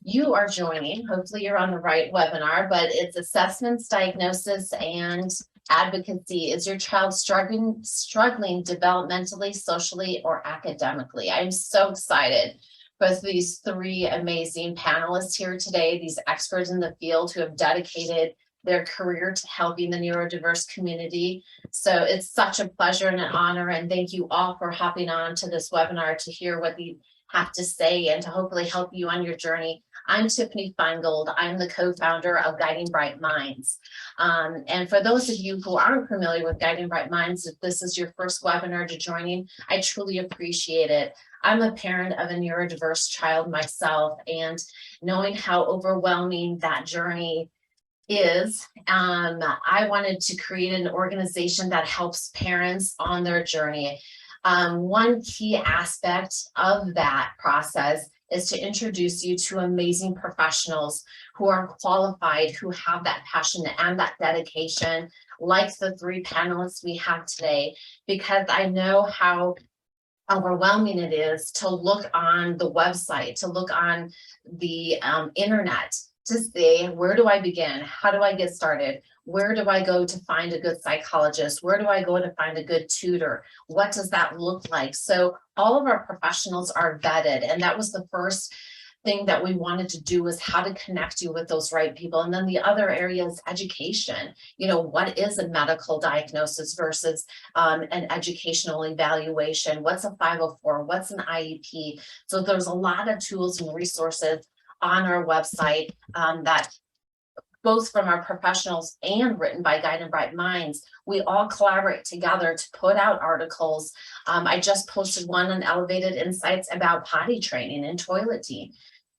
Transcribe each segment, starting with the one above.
You are joining, hopefully you're on the right webinar, but it's Assessments, Diagnosis, and Advocacy. Is your child struggling developmentally, socially, or academically? I'm so excited for these three amazing panelists here today, these experts in the field who have dedicated their career to helping the neurodiverse community. So it's such a pleasure and an honor, and thank you all for hopping on to this webinar to hear what you have to say and to hopefully help you on your journey. I'm Tiffany Feingold. I'm the co-founder of Guiding Bright Minds. And for those of you who aren't familiar with Guiding Bright Minds, if this is your first webinar to joining, I truly appreciate it. I'm a parent of a neurodiverse child myself, and knowing how overwhelming that journey is, I wanted to create an organization that helps parents on their journey. One key aspect of that process is to introduce you to amazing professionals who are qualified, who have that passion and that dedication, like the three panelists we have today, because I know how overwhelming it is to look on the website, to look on the internet, to say, where do I begin? How do I get started? Where do I go to find a good psychologist? Where do I go to find a good tutor? What does that look like? So all of our professionals are vetted, and that was the first thing that we wanted to do, is how to connect you with those right people. And then the other area is education. You know, what is a medical diagnosis versus an educational evaluation? What's a 504? What's an IEP? So there's a lot of tools and resources on our website that both from our professionals and written by Guiding Bright Minds, we all collaborate together to put out articles. I just posted one on Elevated Insights about potty training and toileting,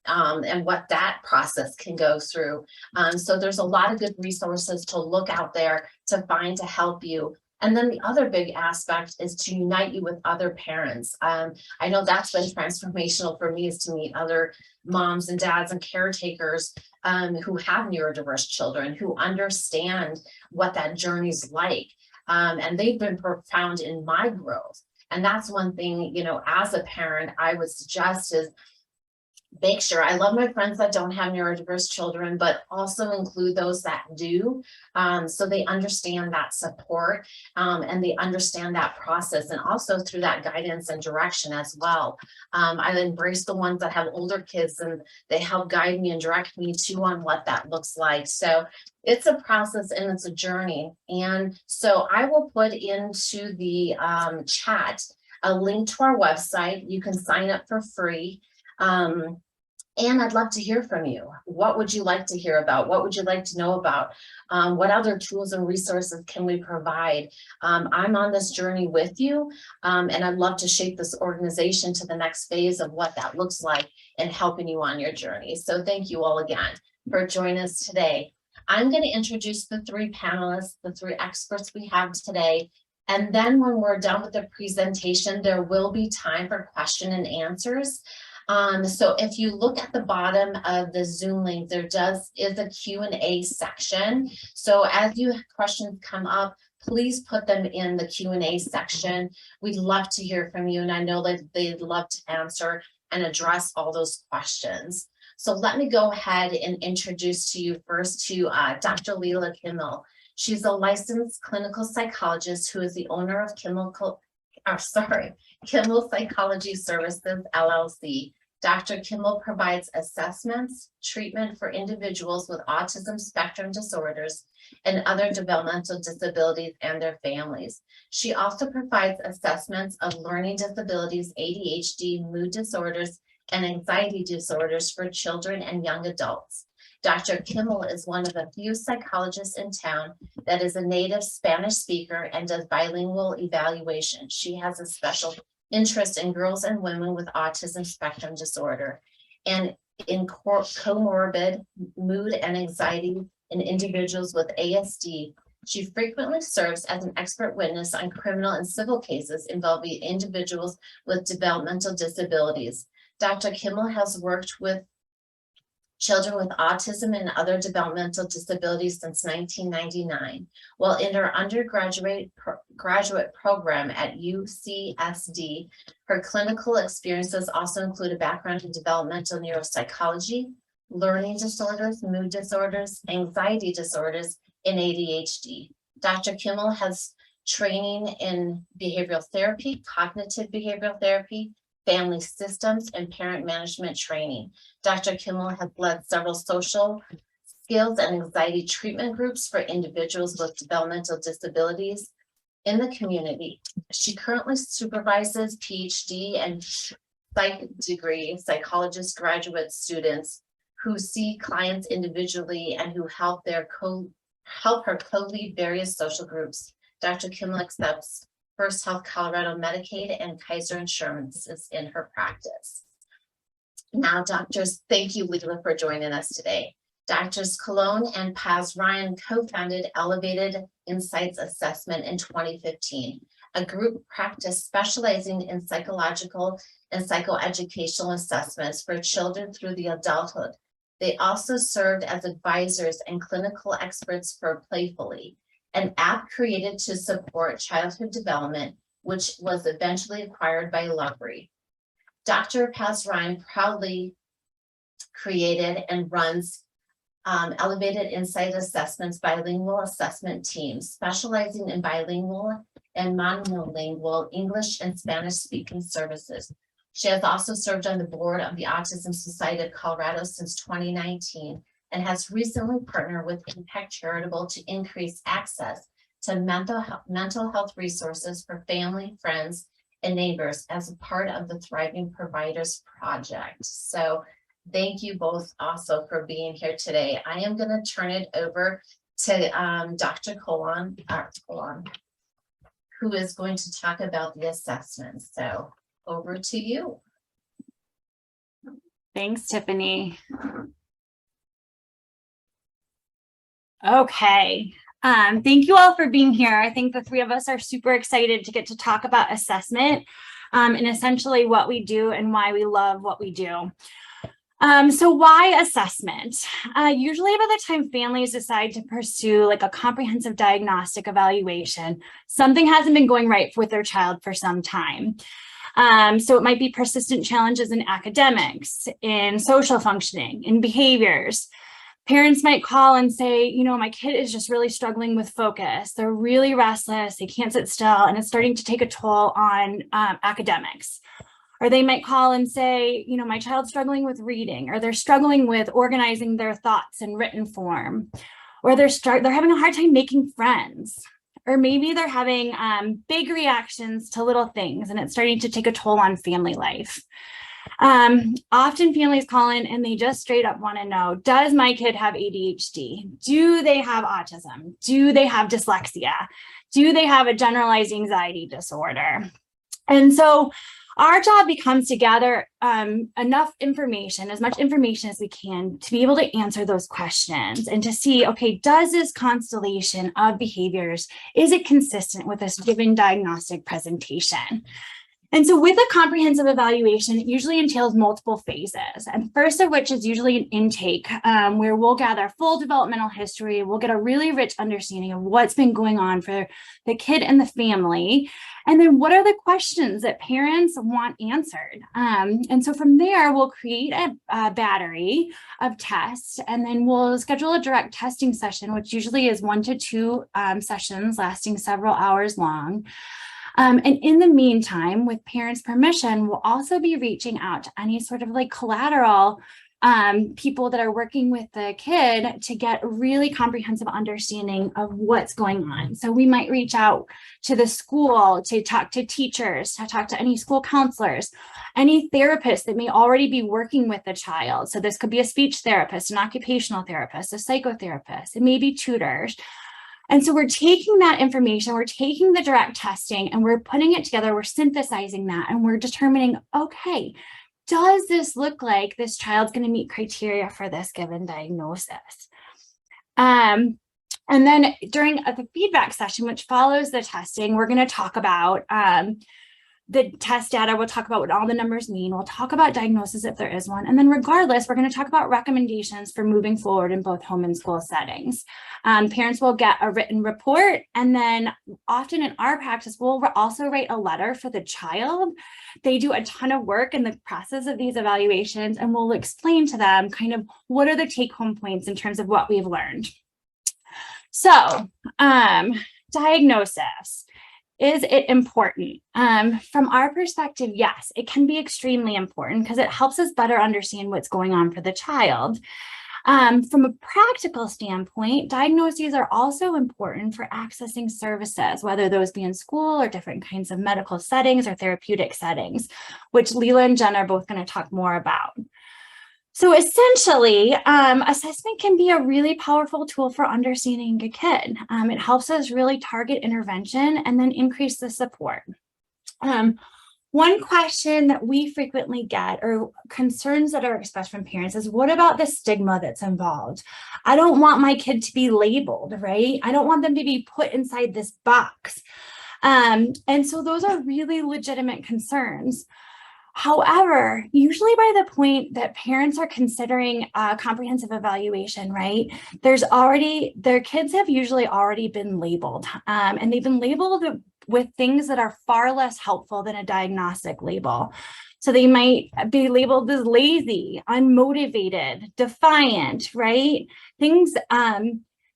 and what that process can go through. So there's a lot of good resources to look out there to find to help you. And then the other big aspect is to unite you with other parents. I know that's been transformational for me, is to meet other moms and dads and caretakers who have neurodiverse children, who understand what that journey's like. And they've been profound in my growth. And that's one thing, you know, as a parent, I would suggest is make sure, I love my friends that don't have neurodiverse children, but also include those that do, so they understand that support and they understand that process, and also through that guidance and direction as well. I embrace the ones that have older kids, and they help guide me and direct me too on what that looks like. So it's a process and it's a journey. And so I will put into the chat a link to our website. You can sign up for free. And I'd love to hear from you. What would you like to hear about? What would you like to know about? What other tools and resources can we provide? I'm on this journey with you, and I'd love to shape this organization to the next phase of what that looks like and helping you on your journey. So thank you all again for joining us today. I'm going to introduce the three panelists, the three experts we have today. And then when we're done with the presentation, there will be time for question and answers. So if you look at the bottom of the Zoom link, there is a Q&A section. So as you questions come up, please put them in the Q&A section. We'd love to hear from you, and I know that they'd love to answer and address all those questions. So let me go ahead and introduce to you first to Dr. Leila Kimmel. She's a licensed clinical psychologist who is the owner of Kimmel Psychology Services, LLC. Dr. Kimmel provides assessments, treatment for individuals with autism spectrum disorders and other developmental disabilities and their families. She also provides assessments of learning disabilities, ADHD, mood disorders, and anxiety disorders for children and young adults. Dr. Kimmel is one of the few psychologists in town that is a native Spanish speaker and does bilingual evaluation. She has a special interest in girls and women with autism spectrum disorder and in comorbid mood and anxiety in individuals with ASD. She frequently serves as an expert witness on criminal and civil cases involving individuals with developmental disabilities. Dr. Kimmel has worked with children with autism and other developmental disabilities since 1999. While in her graduate program at UCSD, her clinical experiences also include a background in developmental neuropsychology, learning disorders, mood disorders, anxiety disorders, and ADHD. Dr. Kimmel has training in behavioral therapy, cognitive behavioral therapy, family systems, and parent management training. Dr. Kimmel has led several social skills and anxiety treatment groups for individuals with developmental disabilities in the community. She currently supervises PhD and psych degree psychologist graduate students who see clients individually and who help her co-lead various social groups. Dr. Kimmel accepts First Health Colorado Medicaid and Kaiser insurances in her practice. Now, doctors, thank you, Leila, for joining us today. Doctors Colon and Paz Ryan co-founded Elevated Insights Assessment in 2015, a group practice specializing in psychological and psychoeducational assessments for children through the adulthood. They also served as advisors and clinical experts for Playfully, an app created to support childhood development, which was eventually acquired by Lovery. Dr. Paz Ryan proudly created and runs Elevated Insight Assessments bilingual assessment teams, specializing in bilingual and monolingual English and Spanish speaking services. She has also served on the board of the Autism Society of Colorado since 2019 and has recently partnered with Impact Charitable to increase access to mental health resources for family, friends, and neighbors as a part of the Thriving Providers Project. So thank you both also for being here today. I am going to turn it over to Dr. Colon, who is going to talk about the assessments. So over to you. Thanks, Tiffany. Okay. Thank you all for being here. I think the three of us are super excited to get to talk about assessment and essentially what we do and why we love what we do. So why assessment? Usually by the time families decide to pursue like a comprehensive diagnostic evaluation, something hasn't been going right with their child for some time. So it might be persistent challenges in academics, in social functioning, in behaviors. Parents might call and say, you know, my kid is just really struggling with focus. They're really restless. They can't sit still, and it's starting to take a toll on academics. Or they might call and say, you know, my child's struggling with reading, or they're struggling with organizing their thoughts in written form, or they're having a hard time making friends. Or maybe they're having big reactions to little things, and it's starting to take a toll on family life. Often families call in and they just straight up want to know, does my kid have ADHD? Do they have autism? Do they have dyslexia? Do they have a generalized anxiety disorder? And so our job becomes to gather enough information, as much information as we can, to be able to answer those questions and to see, okay, does this constellation of behaviors, is it consistent with this given diagnostic presentation? And so with a comprehensive evaluation, it usually entails multiple phases. And first of which is usually an intake where we'll gather full developmental history. We'll get a really rich understanding of what's been going on for the kid and the family. And then what are the questions that parents want answered? And so from there, we'll create a battery of tests, and then we'll schedule a direct testing session, which usually is 1 to 2 sessions lasting several hours long. And in the meantime, with parents' permission, we'll also be reaching out to any sort of like collateral people that are working with the kid to get a really comprehensive understanding of what's going on. So we might reach out to the school to talk to teachers, to talk to any school counselors, any therapists that may already be working with the child. So this could be a speech therapist, an occupational therapist, a psychotherapist, it may be tutors. And so we're taking that information, we're taking the direct testing, and we're putting it together, we're synthesizing that, and we're determining, okay, does this look like this child's going to meet criteria for this given diagnosis? And then during the feedback session, which follows the testing, we're going to talk about the test data. We'll talk about what all the numbers mean. We'll talk about diagnosis if there is one. And then regardless, we're going to talk about recommendations for moving forward in both home and school settings. Parents will get a written report, and then often in our practice, we'll also write a letter for the child. They do a ton of work in the process of these evaluations, and we'll explain to them kind of what are the take-home points in terms of what we've learned. So, diagnosis. Is it important? From our perspective, yes, it can be extremely important because it helps us better understand what's going on for the child. From a practical standpoint, diagnoses are also important for accessing services, whether those be in school or different kinds of medical settings or therapeutic settings, which Leela and Jen are both going to talk more about. So essentially, assessment can be a really powerful tool for understanding a kid. It helps us really target intervention and then increase the support. One question that we frequently get, or concerns that are expressed from parents, is what about the stigma that's involved? I don't want my kid to be labeled, right? I don't want them to be put inside this box. And so those are really legitimate concerns. However, usually by the point that parents are considering a comprehensive evaluation, right, their kids have usually already been labeled, and they've been labeled with things that are far less helpful than a diagnostic label. So they might be labeled as lazy, unmotivated, defiant, right? Things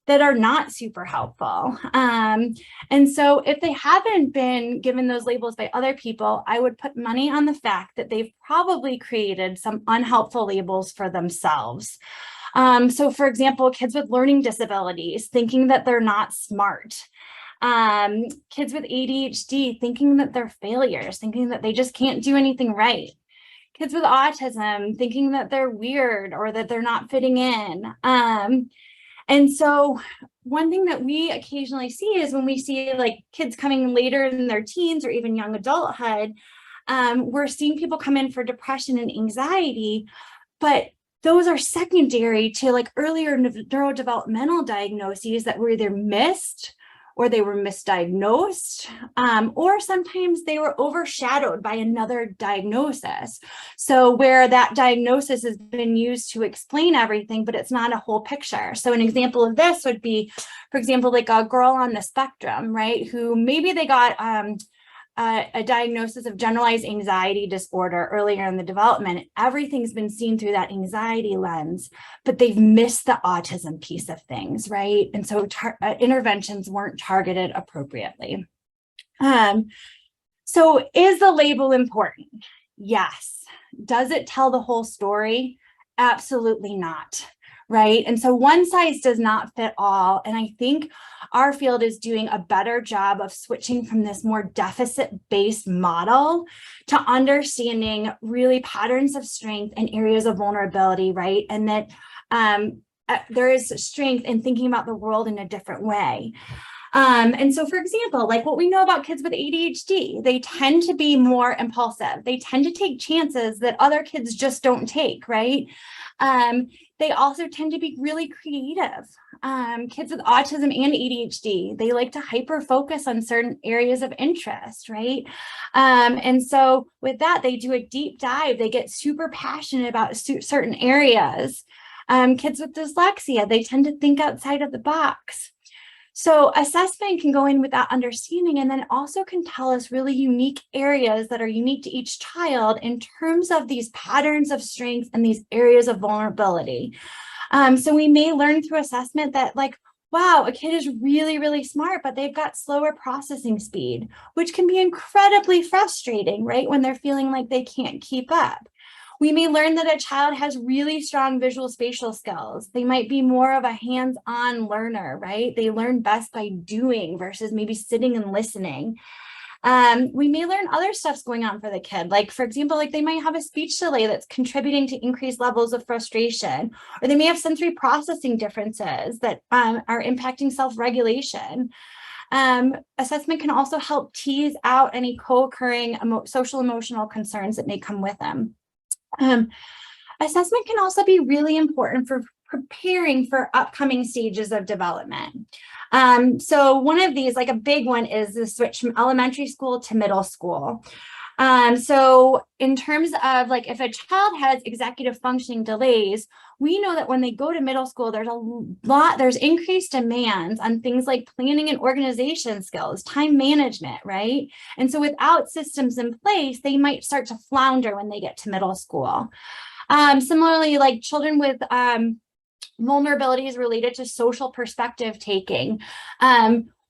that are not super helpful. And so if they haven't been given those labels by other people, I would put money on the fact that they've probably created some unhelpful labels for themselves. So for example, kids with learning disabilities, thinking that they're not smart. Kids with ADHD, thinking that they're failures, thinking that they just can't do anything right. Kids with autism, thinking that they're weird or that they're not fitting in. And so one thing that we occasionally see is when we see like kids coming later in their teens or even young adulthood, we're seeing people come in for depression and anxiety, but those are secondary to like earlier neurodevelopmental diagnoses that were either missed or they were misdiagnosed, or sometimes they were overshadowed by another diagnosis. So where that diagnosis has been used to explain everything, but it's not a whole picture. So an example of this would be, for example, like a girl on the spectrum, right, who maybe they got a diagnosis of generalized anxiety disorder earlier in the development. Everything's been seen through that anxiety lens, but they've missed the autism piece of things, right? And so interventions weren't targeted appropriately. So is the label important? Yes. Does it tell the whole story? Absolutely not. Right. And so one size does not fit all. And I think our field is doing a better job of switching from this more deficit-based model to understanding really patterns of strength and areas of vulnerability, right? And that there is strength in thinking about the world in a different way. And so, for example, like what we know about kids with ADHD, they tend to be more impulsive. They tend to take chances that other kids just don't take, right? They also tend to be really creative. Kids with autism and ADHD, they like to hyper focus on certain areas of interest, right? And so with that, they do a deep dive. They get super passionate about certain areas. Kids with dyslexia, they tend to think outside of the box. So assessment can go in with that understanding and then also can tell us really unique areas that are unique to each child in terms of these patterns of strength and these areas of vulnerability. So we may learn through assessment that like, wow, a kid is really, really smart, but they've got slower processing speed, which can be incredibly frustrating, right? When they're feeling like they can't keep up. We may learn that a child has really strong visual spatial skills. They might be more of a hands-on learner, right? They learn best by doing versus maybe sitting and listening. We may learn other stuff's going on for the kid. Like, for example, like they might have a speech delay that's contributing to increased levels of frustration, or they may have sensory processing differences that are impacting self-regulation. Assessment can also help tease out any co-occurring social emotional concerns that may come with them. Assessment can also be really important for preparing for upcoming stages of development. So one of these, like a big one, is the switch from elementary school to middle school. So in terms of like, if a child has executive functioning delays, we know that when they go to middle school, there's increased demands on things like planning and organization skills, time management, right? And so without systems in place, they might start to flounder when they get to middle school. Similarly, like children with vulnerabilities related to social perspective taking,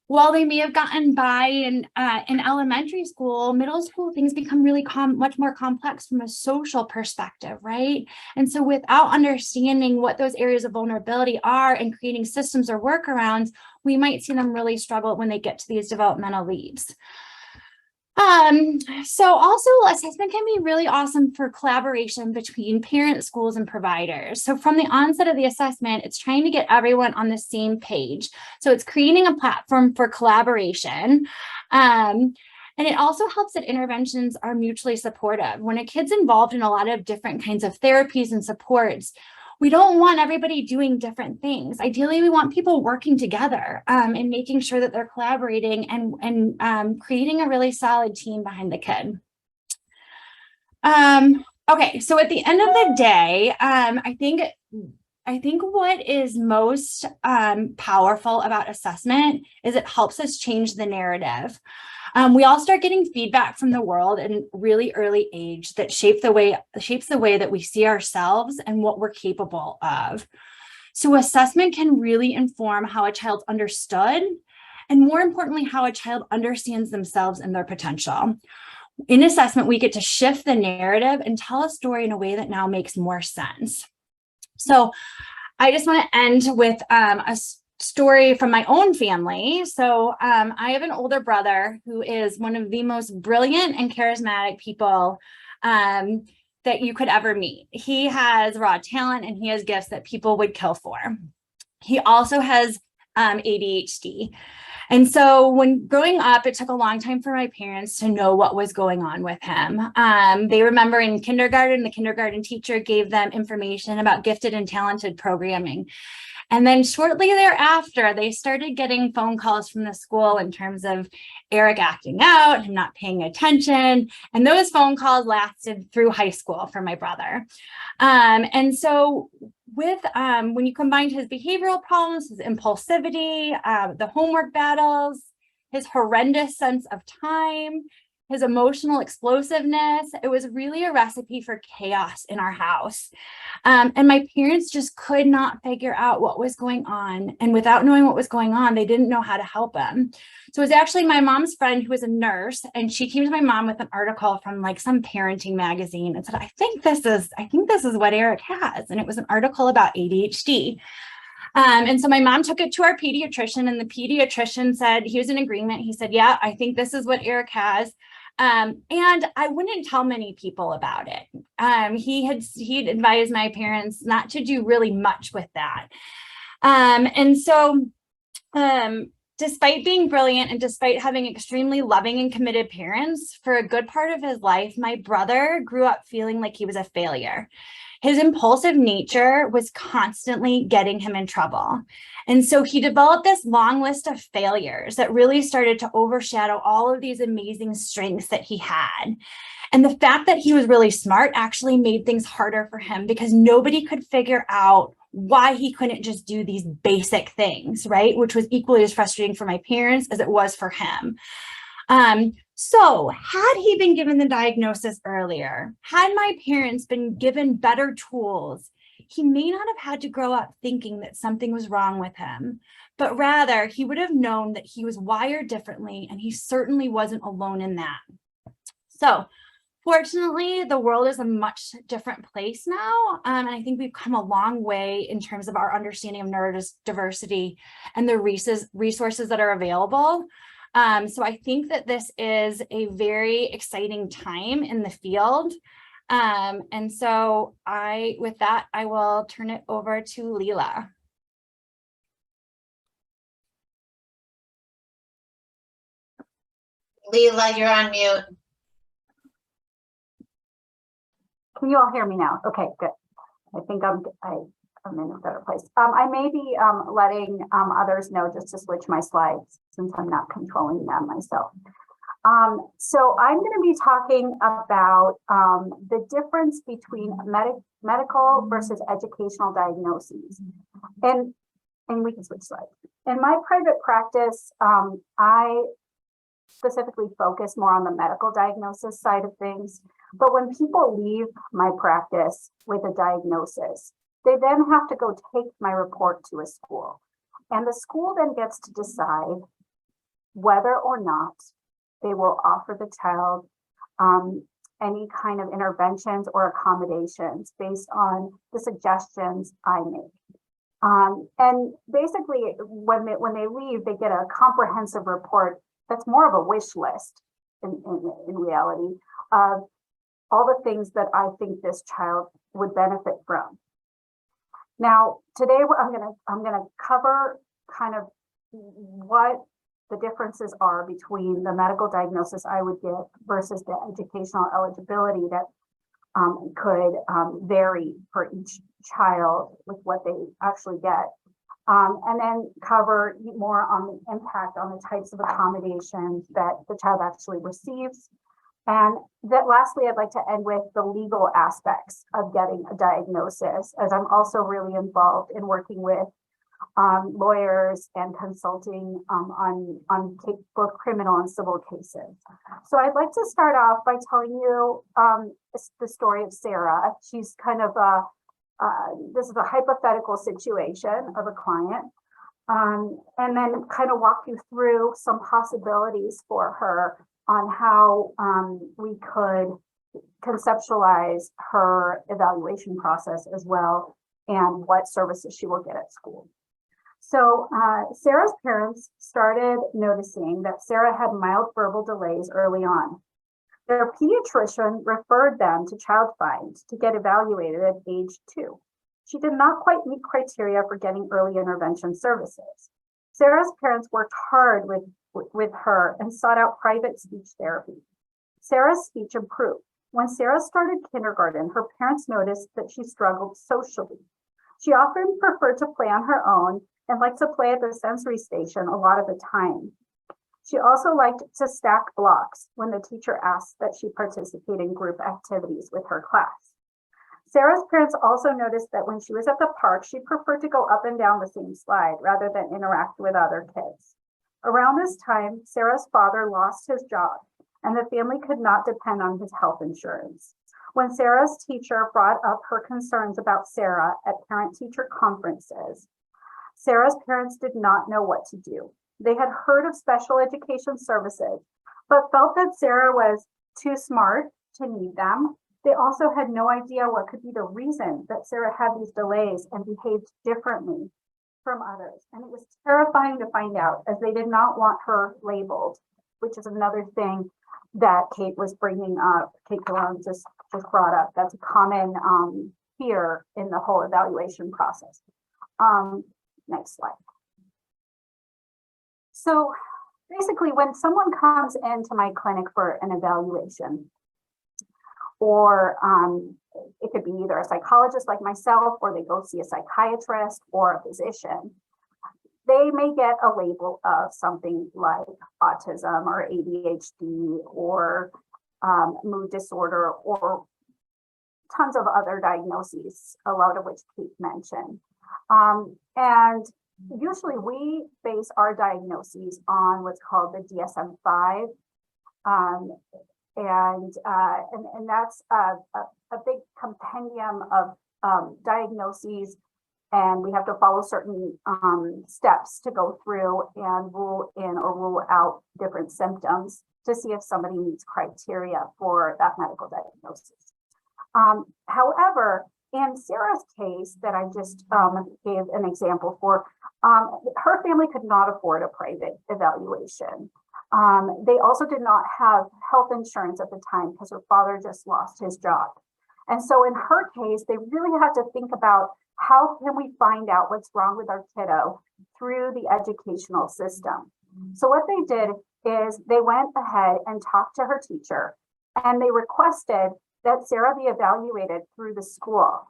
while they may have gotten by in elementary school, middle school, things become really much more complex from a social perspective, right? And so without understanding what those areas of vulnerability are and creating systems or workarounds, we might see them really struggle when they get to these developmental leaps. So also assessment can be really awesome for collaboration between parents, schools, and providers. So from the onset of the assessment, it's trying to get everyone on the same page. So it's creating a platform for collaboration. And it also helps that interventions are mutually supportive. When a kid's involved in a lot of different kinds of therapies and supports, we don't want everybody doing different things. Ideally, we want people working together and making sure that they're collaborating and creating a really solid team behind the kid. Okay, so at the end of the day, I think what is most powerful about assessment is it helps us change the narrative. We all start getting feedback from the world at a really early age that shapes the way that we see ourselves and what we're capable of. So assessment can really inform how a child's understood, and more importantly, how a child understands themselves and their potential. In assessment, we get to shift the narrative and tell a story in a way that now makes more sense. So I just want to end with a story from my own family. So I have an older brother who is one of the most brilliant and charismatic people that you could ever meet. He has raw talent and he has gifts that people would kill for. He also has ADHD. And so when growing up, it took a long time for my parents to know what was going on with him. They remember in kindergarten, the kindergarten teacher gave them information about gifted and talented programming. And then shortly thereafter, they started getting phone calls from the school in terms of Eric acting out and not paying attention. And those phone calls lasted through high school for my brother. And so with when you combined his behavioral problems, his impulsivity, the homework battles, his horrendous sense of time, his emotional explosiveness, it was really a recipe for chaos in our house. And my parents just could not figure out what was going on. And without knowing what was going on, they didn't know how to help him. So it was actually my mom's friend who was a nurse, and she came to my mom with an article from like some parenting magazine and said, I think this is what Eric has. And it was an article about ADHD. And so my mom took it to our pediatrician, and the pediatrician said he was in agreement. He said, yeah, I think this is what Eric has. And I wouldn't tell many people about it. He'd advised my parents not to do really much with that. And so despite being brilliant and despite having extremely loving and committed parents, for a good part of his life, my brother grew up feeling like he was a failure. His impulsive nature was constantly getting him in trouble. And so he developed this long list of failures that really started to overshadow all of these amazing strengths that he had. And the fact that he was really smart actually made things harder for him because nobody could figure out why he couldn't just do these basic things, right? Which was equally as frustrating for my parents as it was for him. So had he been given the diagnosis earlier, had my parents been given better tools, he may not have had to grow up thinking that something was wrong with him, but rather he would have known that he was wired differently, and he certainly wasn't alone in that. So fortunately, the world is a much different place now. And I think we've come a long way in terms of our understanding of neurodiversity and the resources that are available. So I think that this is a very exciting time in the field. And so with that, I will turn it over to Leela. Leela, you're on mute. Can you all hear me now? Okay, good. I think I'm in a better place. I may be letting others know just to switch my slides since I'm not controlling them myself. So I'm going to be talking about the difference between medical versus educational diagnoses. And we can switch slides. In my private practice, I specifically focus more on the medical diagnosis side of things. But when people leave my practice with a diagnosis, they then have to go take my report to a school. And the school then gets to decide whether or not they will offer the child any kind of interventions or accommodations based on the suggestions I make. And basically, when they leave, they get a comprehensive report that's more of a wish list in reality of all the things that I think this child would benefit from. Now, today I'm gonna cover kind of what the differences are between the medical diagnosis I would give versus the educational eligibility that could vary for each child with what they actually get. And then cover more on the impact on the types of accommodations that the child actually receives. And that lastly, I'd like to end with the legal aspects of getting a diagnosis, as I'm also really involved in working with lawyers and consulting on both criminal and civil cases. So I'd like to start off by telling you the story of Sarah. She's kind of this is a hypothetical situation of a client, and then kind of walk you through some possibilities for her on how we could conceptualize her evaluation process as well, and what services she will get at school. So Sarah's parents started noticing that Sarah had mild verbal delays early on. Their pediatrician referred them to Child Find to get evaluated at age 2. She did not quite meet criteria for getting early intervention services. Sarah's parents worked hard with her and sought out private speech therapy. Sarah's speech improved. When Sarah started kindergarten, her parents noticed that she struggled socially. She often preferred to play on her own and liked to play at the sensory station a lot of the time. She also liked to stack blocks when the teacher asked that she participate in group activities with her class. Sarah's parents also noticed that when she was at the park, she preferred to go up and down the same slide rather than interact with other kids. Around this time, Sarah's father lost his job, and the family could not depend on his health insurance. When Sarah's teacher brought up her concerns about Sarah at parent-teacher conferences, Sarah's parents did not know what to do. They had heard of special education services, but felt that Sarah was too smart to need them. They also had no idea what could be the reason that Sarah had these delays and behaved differently from others. And it was terrifying to find out, as they did not want her labeled, which is another thing that Kate was bringing up. Kate Galone just brought up. That's a common fear in the whole evaluation process. Next slide. So basically, when someone comes into my clinic for an evaluation, or it could be either a psychologist like myself, or they go see a psychiatrist or a physician, they may get a label of something like autism or ADHD or mood disorder, or tons of other diagnoses, a lot of which Kate mentioned. And usually we base our diagnoses on what's called the DSM-5. And that's a big compendium of diagnoses, and we have to follow certain steps to go through and rule in or rule out different symptoms to see if somebody meets criteria for that medical diagnosis. However, in Sarah's case that I just gave an example for, her family could not afford a private evaluation. They also did not have health insurance at the time because her father just lost his job. And so in her case, they really had to think about, how can we find out what's wrong with our kiddo through the educational system? So what they did is they went ahead and talked to her teacher, and they requested that Sarah be evaluated through the school.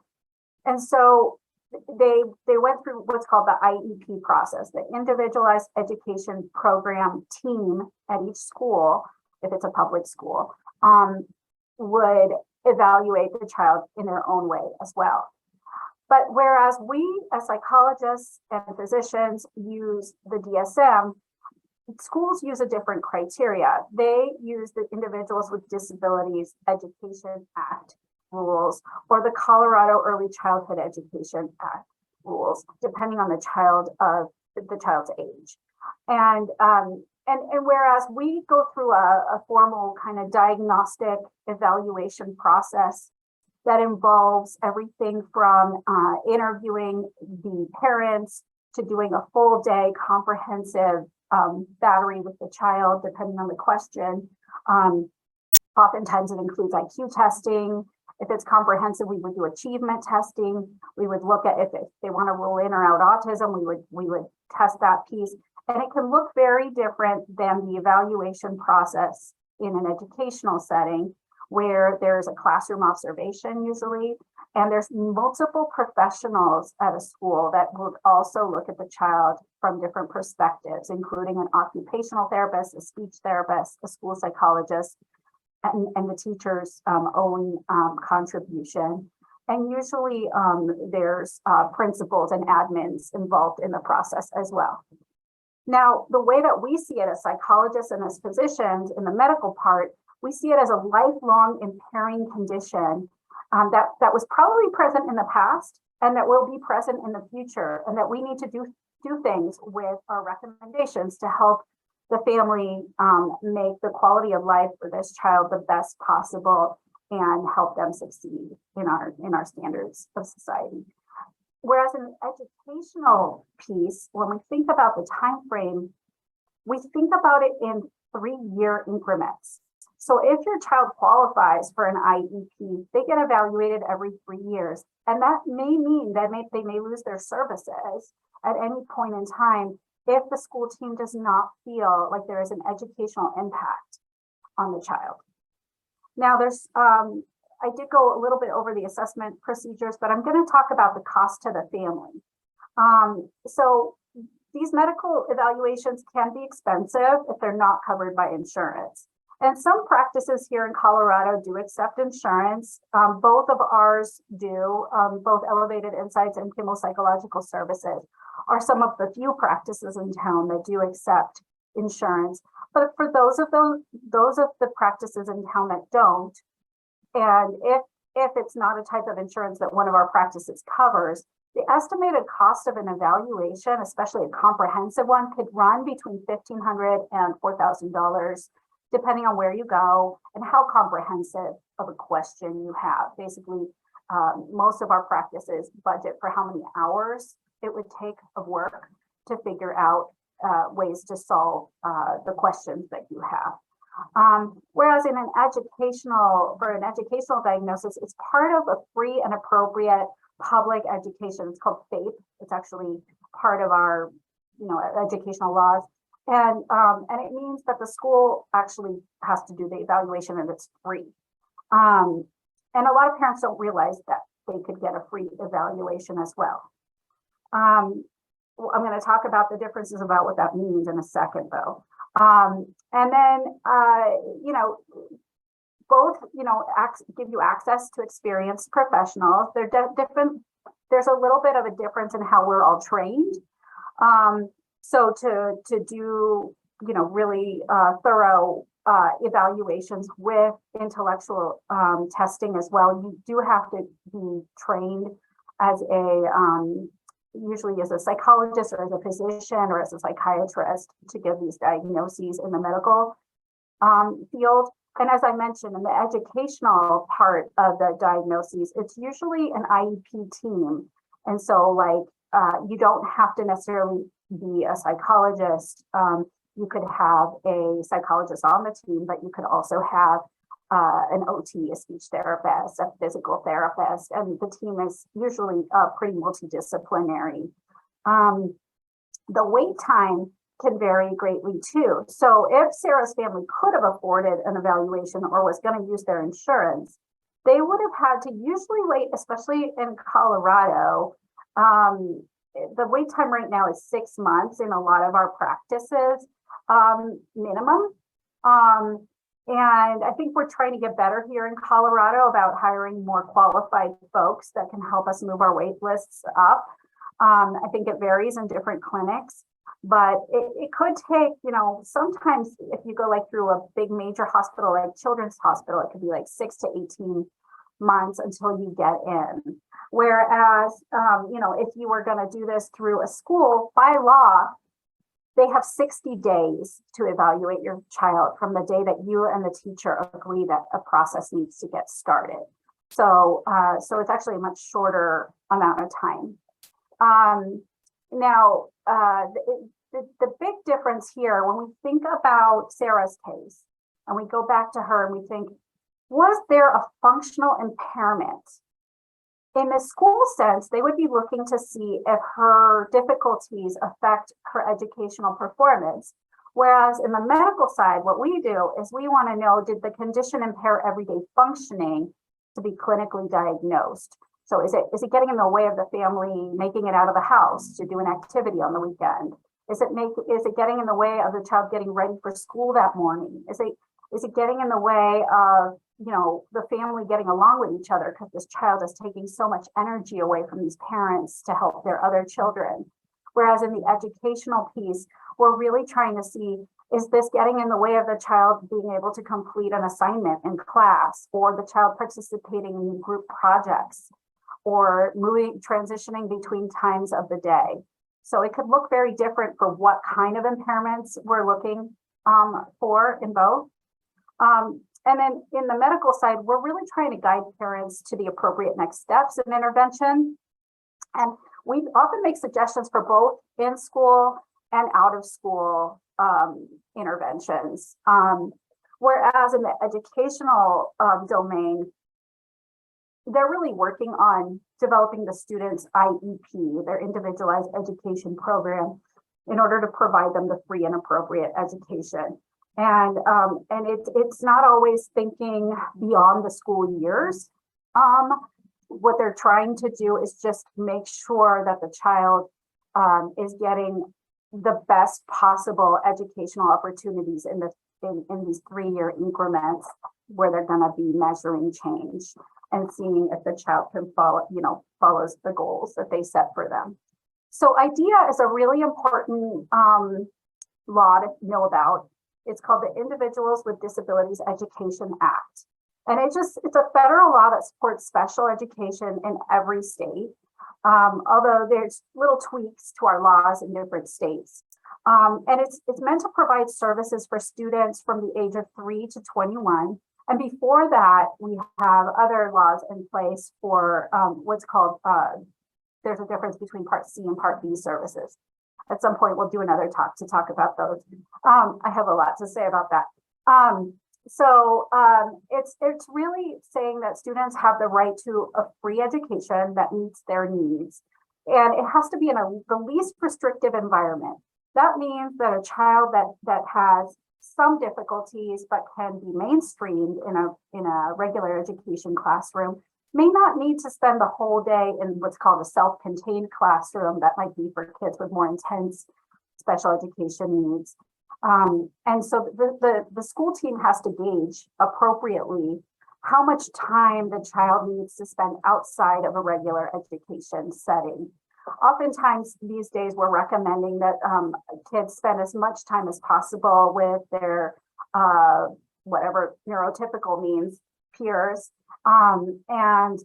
And so they went through what's called the IEP process, the Individualized Education Program team at each school if it's a public school, would evaluate the child in their own way as well. But whereas we as psychologists and physicians use the DSM, schools use a different criteria. They use the Individuals with Disabilities Education Act rules or the Colorado Early Childhood Education Act rules, depending on the child's age. And whereas we go through a formal kind of diagnostic evaluation process that involves everything from interviewing the parents to doing a full day comprehensive battery with the child, depending on the question. Oftentimes it includes IQ testing. If it's comprehensive, we would do achievement testing. We would look at if they want to rule in or out autism, we would test that piece. And it can look very different than the evaluation process in an educational setting, where there's a classroom observation usually, and there's multiple professionals at a school that would also look at the child from different perspectives, including an occupational therapist, a speech therapist, a school psychologist, and the teacher's own contribution. And usually there's principals and admins involved in the process as well. Now, the way that we see it as psychologists and as physicians in the medical part, we see it as a lifelong impairing condition that was probably present in the past and that will be present in the future, and that we need to do things with our recommendations to help the family make the quality of life for this child the best possible and help them succeed in our standards of society. Whereas in the educational piece, when we think about the time frame, we think about it in 3-year increments. So if your child qualifies for an IEP, they get evaluated every 3 years. And that may mean that they may lose their services at any point in time if the school team does not feel like there is an educational impact on the child. Now I did go a little bit over the assessment procedures, but I'm going to talk about the cost to the family. So these medical evaluations can be expensive if they're not covered by insurance. And some practices here in Colorado do accept insurance. Both of ours do, both Elevated Insights and Kimmel Psychological Services are some of the few practices in town that do accept insurance. But for those of the practices in town that don't, and if it's not a type of insurance that one of our practices covers, the estimated cost of an evaluation, especially a comprehensive one, could run between $1,500 and $4,000, depending on where you go and how comprehensive of a question you have. Basically, most of our practices budget for how many hours it would take of work to figure out ways to solve the questions that you have. Whereas in for an educational diagnosis, it's part of a free and appropriate public education. It's called FAPE. It's actually part of our, educational laws. And it means that the school actually has to do the evaluation and it's free. And a lot of parents don't realize that they could get a free evaluation as well. I'm going to talk about the differences about what that means in a second, though. And then, both, give you access to experienced professionals. They're different. There's a little bit of a difference in how we're all trained. So to do, really thorough evaluations with intellectual testing as well, you do have to be trained as usually as a psychologist or as a physician or as a psychiatrist to give these diagnoses in the medical field. And as I mentioned, in the educational part of the diagnoses, it's usually an IEP team. And so you don't have to necessarily be a psychologist. You could have a psychologist on the team, but you could also have an OT, a speech therapist, a physical therapist, and the team is usually pretty multidisciplinary. The wait time can vary greatly too. So if Sarah's family could have afforded an evaluation or was going to use their insurance, they would have had to usually wait, especially in Colorado. The wait time right now is 6 months in a lot of our practices, minimum. And I think we're trying to get better here in Colorado about hiring more qualified folks that can help us move our wait lists up. I think it varies in different clinics, but it could take, sometimes if you go like through a big major hospital, like Children's Hospital, it could be like 6 to 18 months until you get in. Whereas, if you were going to do this through a school, by law, they have 60 days to evaluate your child from the day that you and the teacher agree that a process needs to get started. So it's actually a much shorter amount of time. Now, the big difference here, when we think about Sarah's case, and we go back to her and we think, was there a functional impairment? In the school sense, they would be looking to see if her difficulties affect her educational performance. Whereas in the medical side, what we do is we want to know, did the condition impair everyday functioning to be clinically diagnosed? So is it getting in the way of the family making it out of the house to do an activity on the weekend? Is it getting in the way of the child getting ready for school that morning? Is it getting in the way of the family getting along with each other, because this child is taking so much energy away from these parents to help their other children? Whereas in the educational piece, we're really trying to see, is this getting in the way of the child being able to complete an assignment in class, or the child participating in group projects, or transitioning between times of the day? So it could look very different for what kind of impairments we're looking for in both. And then in the medical side, we're really trying to guide parents to the appropriate next steps in intervention. And we often make suggestions for both in school and out of school interventions. Whereas in the educational domain, they're really working on developing the student's IEP, their Individualized Education Program, in order to provide them the free and appropriate education. And it's not always thinking beyond the school years. What they're trying to do is just make sure that the child is getting the best possible educational opportunities in these 3-year increments, where they're going to be measuring change and seeing if the child can follows the goals that they set for them. So IDEA is a really important law to know about. It's called the Individuals with Disabilities Education Act. And it's a federal law that supports special education in every state, although there's little tweaks to our laws in different states. And it's meant to provide services for students from the age of 3 to 21. And before that, we have other laws in place for what's called, there's a difference between Part C and Part B services. At some point, we'll do another talk to talk about those. I have a lot to say about that. It's really saying that students have the right to a free education that meets their needs. And it has to be in the least restrictive environment. That means that a child that has some difficulties but can be mainstreamed in a regular education classroom may not need to spend the whole day in what's called a self-contained classroom that might be for kids with more intense special education needs. And so the school team has to gauge appropriately how much time the child needs to spend outside of a regular education setting. Oftentimes these days we're recommending that kids spend as much time as possible with their whatever neurotypical means peers, and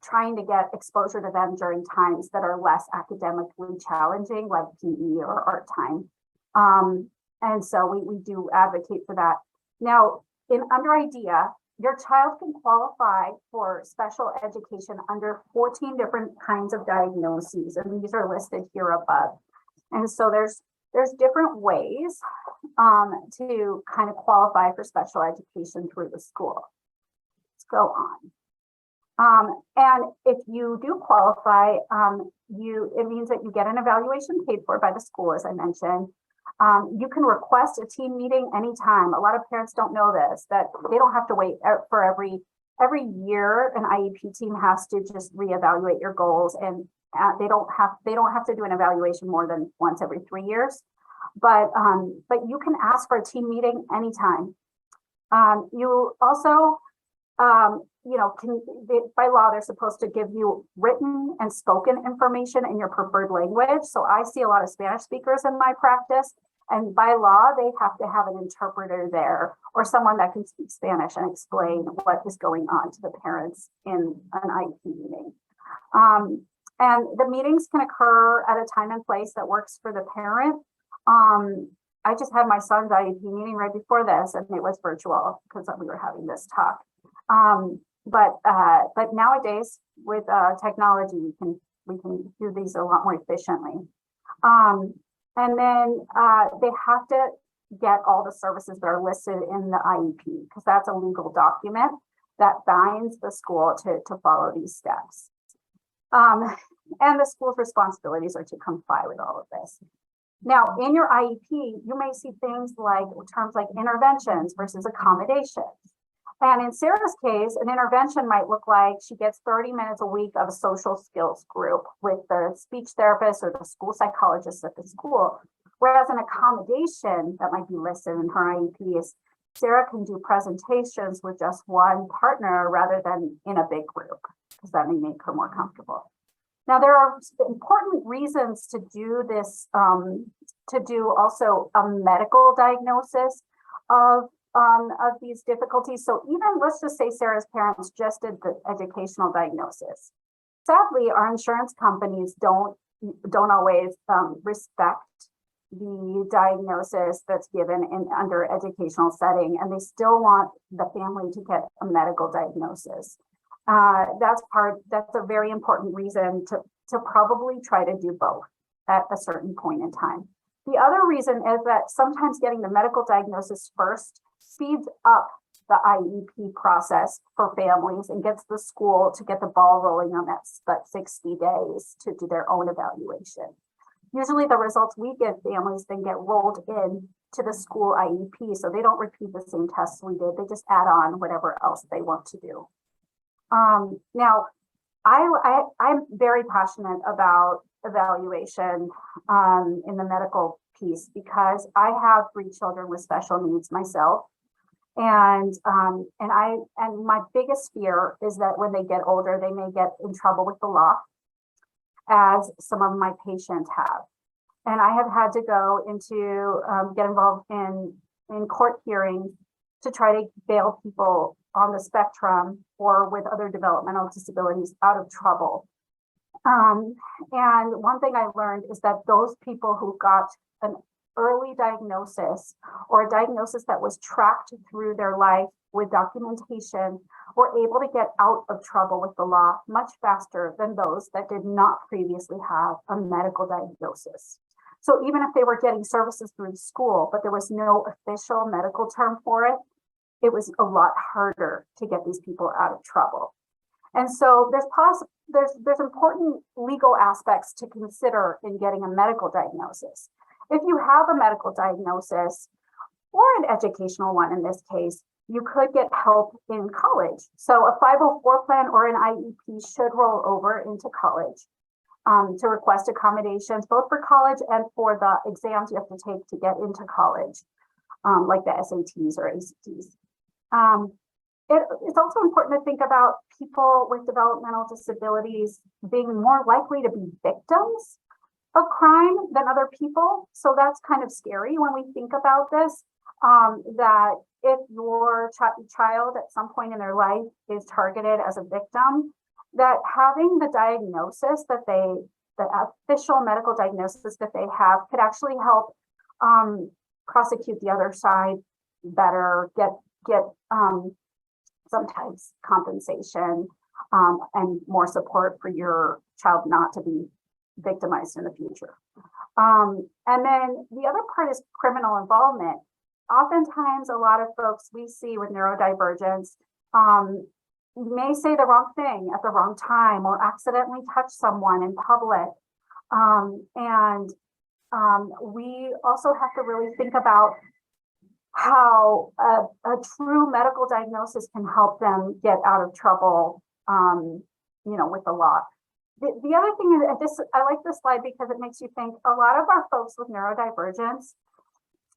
trying to get exposure to them during times that are less academically challenging, like PE or art time. And so we do advocate for that. Now, under IDEA, your child can qualify for special education under 14 different kinds of diagnoses, and these are listed here above. And so there's different ways to kind of qualify for special education through the school. Let's go on. And if you do qualify, it means that you get an evaluation paid for by the school, as I mentioned. You can request a team meeting anytime. A lot of parents don't know this, that they don't have to wait for every year. An IEP team has to just reevaluate your goals, and they don't have to do an evaluation more than once every 3 years. but you can ask for a team meeting anytime. You also, by law, they're supposed to give you written and spoken information in your preferred language. So I see a lot of Spanish speakers in my practice, and by law, they have to have an interpreter there or someone that can speak Spanish and explain what is going on to the parents in an IEP meeting. And the meetings can occur at a time and place that works for the parent. I just had my son's IEP meeting right before this, and it was virtual because we were having this talk. But nowadays with technology, we can do these a lot more efficiently. And then they have to get all the services that are listed in the IEP, because that's a legal document that binds the school to follow these steps. And the school's responsibilities are to comply with all of this. Now, in your IEP, you may see things like terms like interventions versus accommodations. And in Sarah's case, an intervention might look like she gets 30 minutes a week of a social skills group with the speech therapist or the school psychologist at the school. Whereas an accommodation that might be listed in her IEP is Sarah can do presentations with just one partner rather than in a big group, because that may make her more comfortable. Now, there are important reasons to do this, to do also a medical diagnosis of these difficulties. So even, let's just say Sarah's parents just did the educational diagnosis. Sadly, our insurance companies don't always respect the diagnosis that's given under educational setting, and they still want the family to get a medical diagnosis. That's a very important reason to probably try to do both at a certain point in time. The other reason is that sometimes getting the medical diagnosis first speeds up the IEP process for families and gets the school to get the ball rolling on that 60 days to do their own evaluation. Usually the results we give families then get rolled in to the school IEP, so they don't repeat the same tests we did. They just add on whatever else they want to do. Now, I'm very passionate about evaluation in the medical piece because I have 3 children with special needs myself. And my biggest fear is that when they get older, they may get in trouble with the law, as some of my patients have. And I have had to go into, get involved in court hearings to try to bail people on the spectrum or with other developmental disabilities out of trouble. And one thing I learned is that those people who got an early diagnosis or a diagnosis that was tracked through their life with documentation were able to get out of trouble with the law much faster than those that did not previously have a medical diagnosis. So even if they were getting services through the school, but there was no official medical term for it, it was a lot harder to get these people out of trouble. And so there's important legal aspects to consider in getting a medical diagnosis. If you have a medical diagnosis or an educational one in this case, you could get help in college. So a 504 plan or an IEP should roll over into college to request accommodations, both for college and for the exams you have to take to get into college, like the SATs or ACTs. It's also important to think about people with developmental disabilities being more likely to be victims of crime than other people. So that's kind of scary when we think about this, that if your child at some point in their life is targeted as a victim, that having the diagnosis that the official medical diagnosis that they have could actually help prosecute the other side better, get sometimes compensation and more support for your child not to be victimized in the future. And then the other part is criminal involvement. Oftentimes, a lot of folks we see with neurodivergence may say the wrong thing at the wrong time or accidentally touch someone in public. We also have to really think about how a true medical diagnosis can help them get out of trouble, with the law. The other thing is, I like this slide because it makes you think a lot of our folks with neurodivergence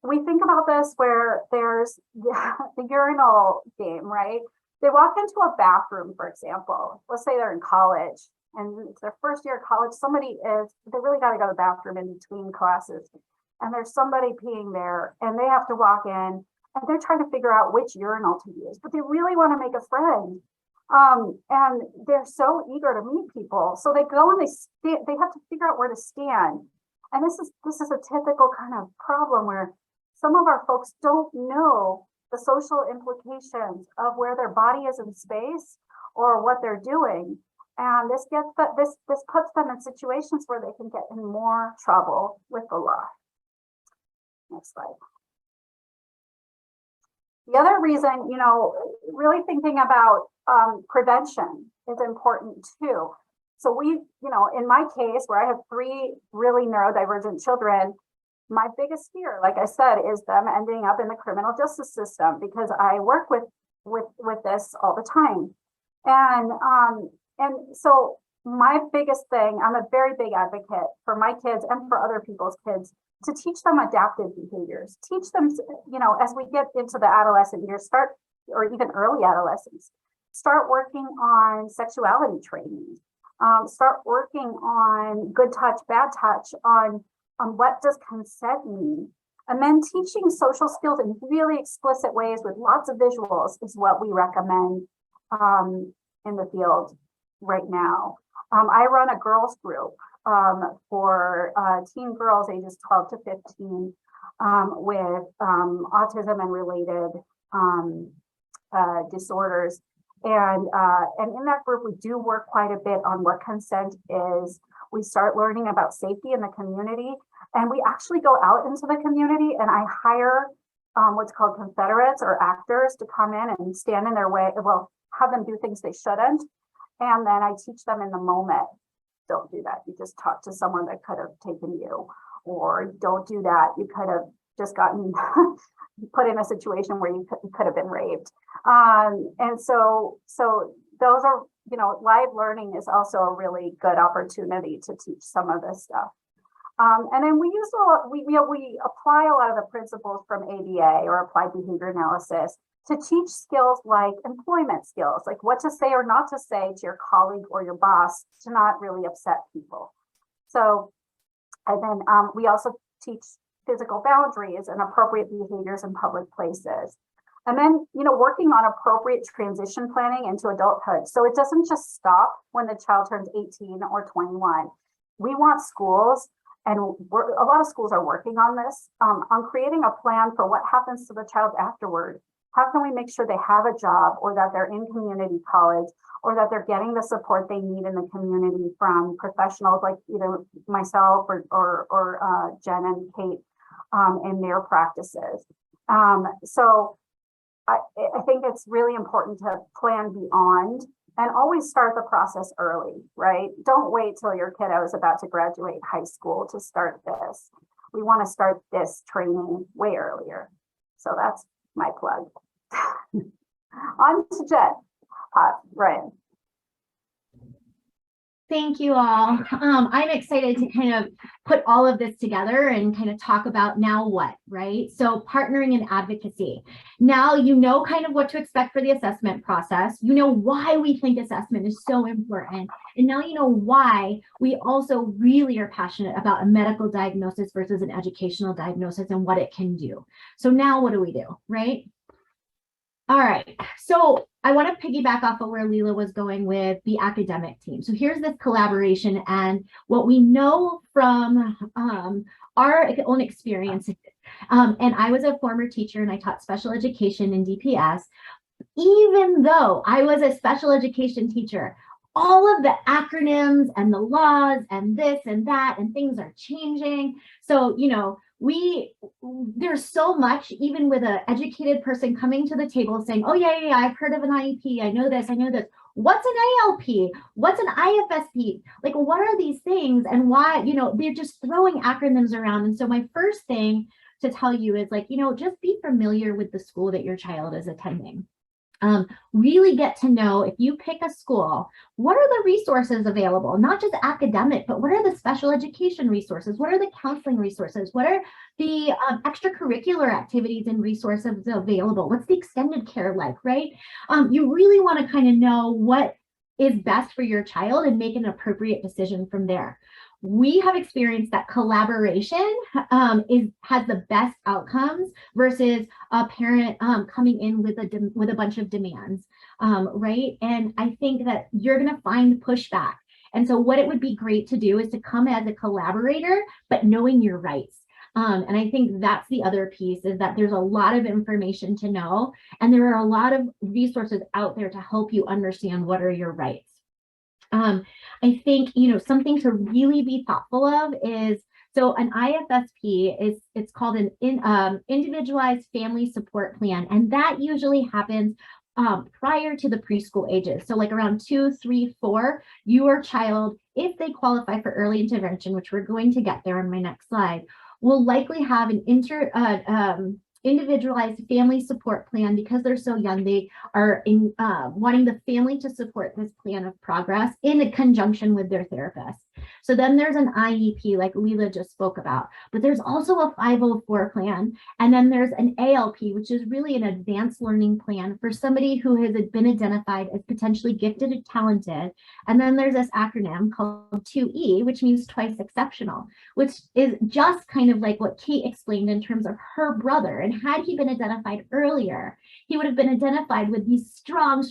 we think about this where there's the urinal game, right? They walk into a bathroom, for example, let's say they're in college and it's their first year of college, they really got to go to the bathroom in between classes. And there's somebody peeing there and they have to walk in and they're trying to figure out which urinal to use, but they really want to make a friend. And they're so eager to meet people. So they go and they have to figure out where to stand. And this is a typical kind of problem where some of our folks don't know the social implications of where their body is in space or what they're doing. And this puts them in situations where they can get in more trouble with the law. Next slide. The other reason, really thinking about prevention is important too. So in my case, where I have 3 really neurodivergent children, my biggest fear, like I said, is them ending up in the criminal justice system because I work with this all the time. And so my biggest thing, I'm a very big advocate for my kids and for other people's kids to teach them adaptive behaviors, teach them, as we get into the adolescent years, or even early adolescence, start working on sexuality training, start working on good touch, bad touch, on what does consent mean, and then teaching social skills in really explicit ways with lots of visuals is what we recommend in the field right now. I run a girls group for teen girls ages 12 to 15 with autism and related disorders. And in that group, we do work quite a bit on what consent is. We start learning about safety in the community, and we actually go out into the community and I hire what's called confederates or actors to come in and stand in their way, have them do things they shouldn't. And then I teach them in the moment, don't do that. You just talked to someone that could have taken you, or don't do that. You could have just gotten put in a situation where you could have been raped. And so those are, live learning is also a really good opportunity to teach some of this stuff. And then we apply a lot of the principles from ABA or applied behavior analysis to teach skills like employment skills, like what to say or not to say to your colleague or your boss to not really upset people. So, and then we also teach physical boundaries and appropriate behaviors in public places. And then, working on appropriate transition planning into adulthood. So it doesn't just stop when the child turns 18 or 21. We want schools, and a lot of schools are working on this, on creating a plan for what happens to the child afterward. How can we make sure they have a job, or that they're in community college, or that they're getting the support they need in the community from professionals like either myself or Jen and Kate in their practices. So I think it's really important to plan beyond and always start the process early, right? Don't wait till your kiddo is about to graduate high school to start this. We want to start this training way earlier. So that's my plug. On to Jen. Ryan. Thank you all. I'm excited to kind of put all of this together and kind of talk about now what, right? So partnering in advocacy. Now you know kind of what to expect for the assessment process. You know why we think assessment is so important. And now you know why we also really are passionate about a medical diagnosis versus an educational diagnosis and what it can do. So now what do we do, right? All right, so I want to piggyback off of where Leela was going with the academic team. So here's this collaboration and what we know from our own experiences. And I was a former teacher and I taught special education in DPS. Even though I was a special education teacher, all of the acronyms and the laws and this and that and things are changing. So, there's so much, even with an educated person coming to the table saying, oh yeah, I've heard of an IEP. I know this. What's an ALP? What's an IFSP? Like, what are these things and why, they're just throwing acronyms around. And so my first thing to tell you is just be familiar with the school that your child is attending. Really get to know, if you pick a school, what are the resources available, not just academic, but what are the special education resources? What are the counseling resources? What are the extracurricular activities and resources available? What's the extended care like, right? You really want to kind of know what is best for your child and make an appropriate decision from there. We have experienced that collaboration has the best outcomes versus a parent coming in with a bunch of demands, right? And I think that you're going to find pushback. And so what it would be great to do is to come as a collaborator, but knowing your rights. And I think that's the other piece, is that there's a lot of information to know, and there are a lot of resources out there to help you understand what are your rights. I think, something to really be thoughtful of is, so an IFSP it's called an Individualized Family Support Plan, and that usually happens prior to the preschool ages. So like around 2, 3, 4, your child, if they qualify for early intervention, which we're going to get there on my next slide, will likely have an individualized family support plan. Because they're so young, they are wanting the family to support this plan of progress in conjunction with their therapist. So then there's an IEP, like Leela just spoke about, but there's also a 504 plan. And then there's an ALP, which is really an advanced learning plan for somebody who has been identified as potentially gifted and talented. And then there's this acronym called 2E, which means twice exceptional, which is just kind of like what Kate explained in terms of her brother. And had he been identified earlier, he would have been identified with these strong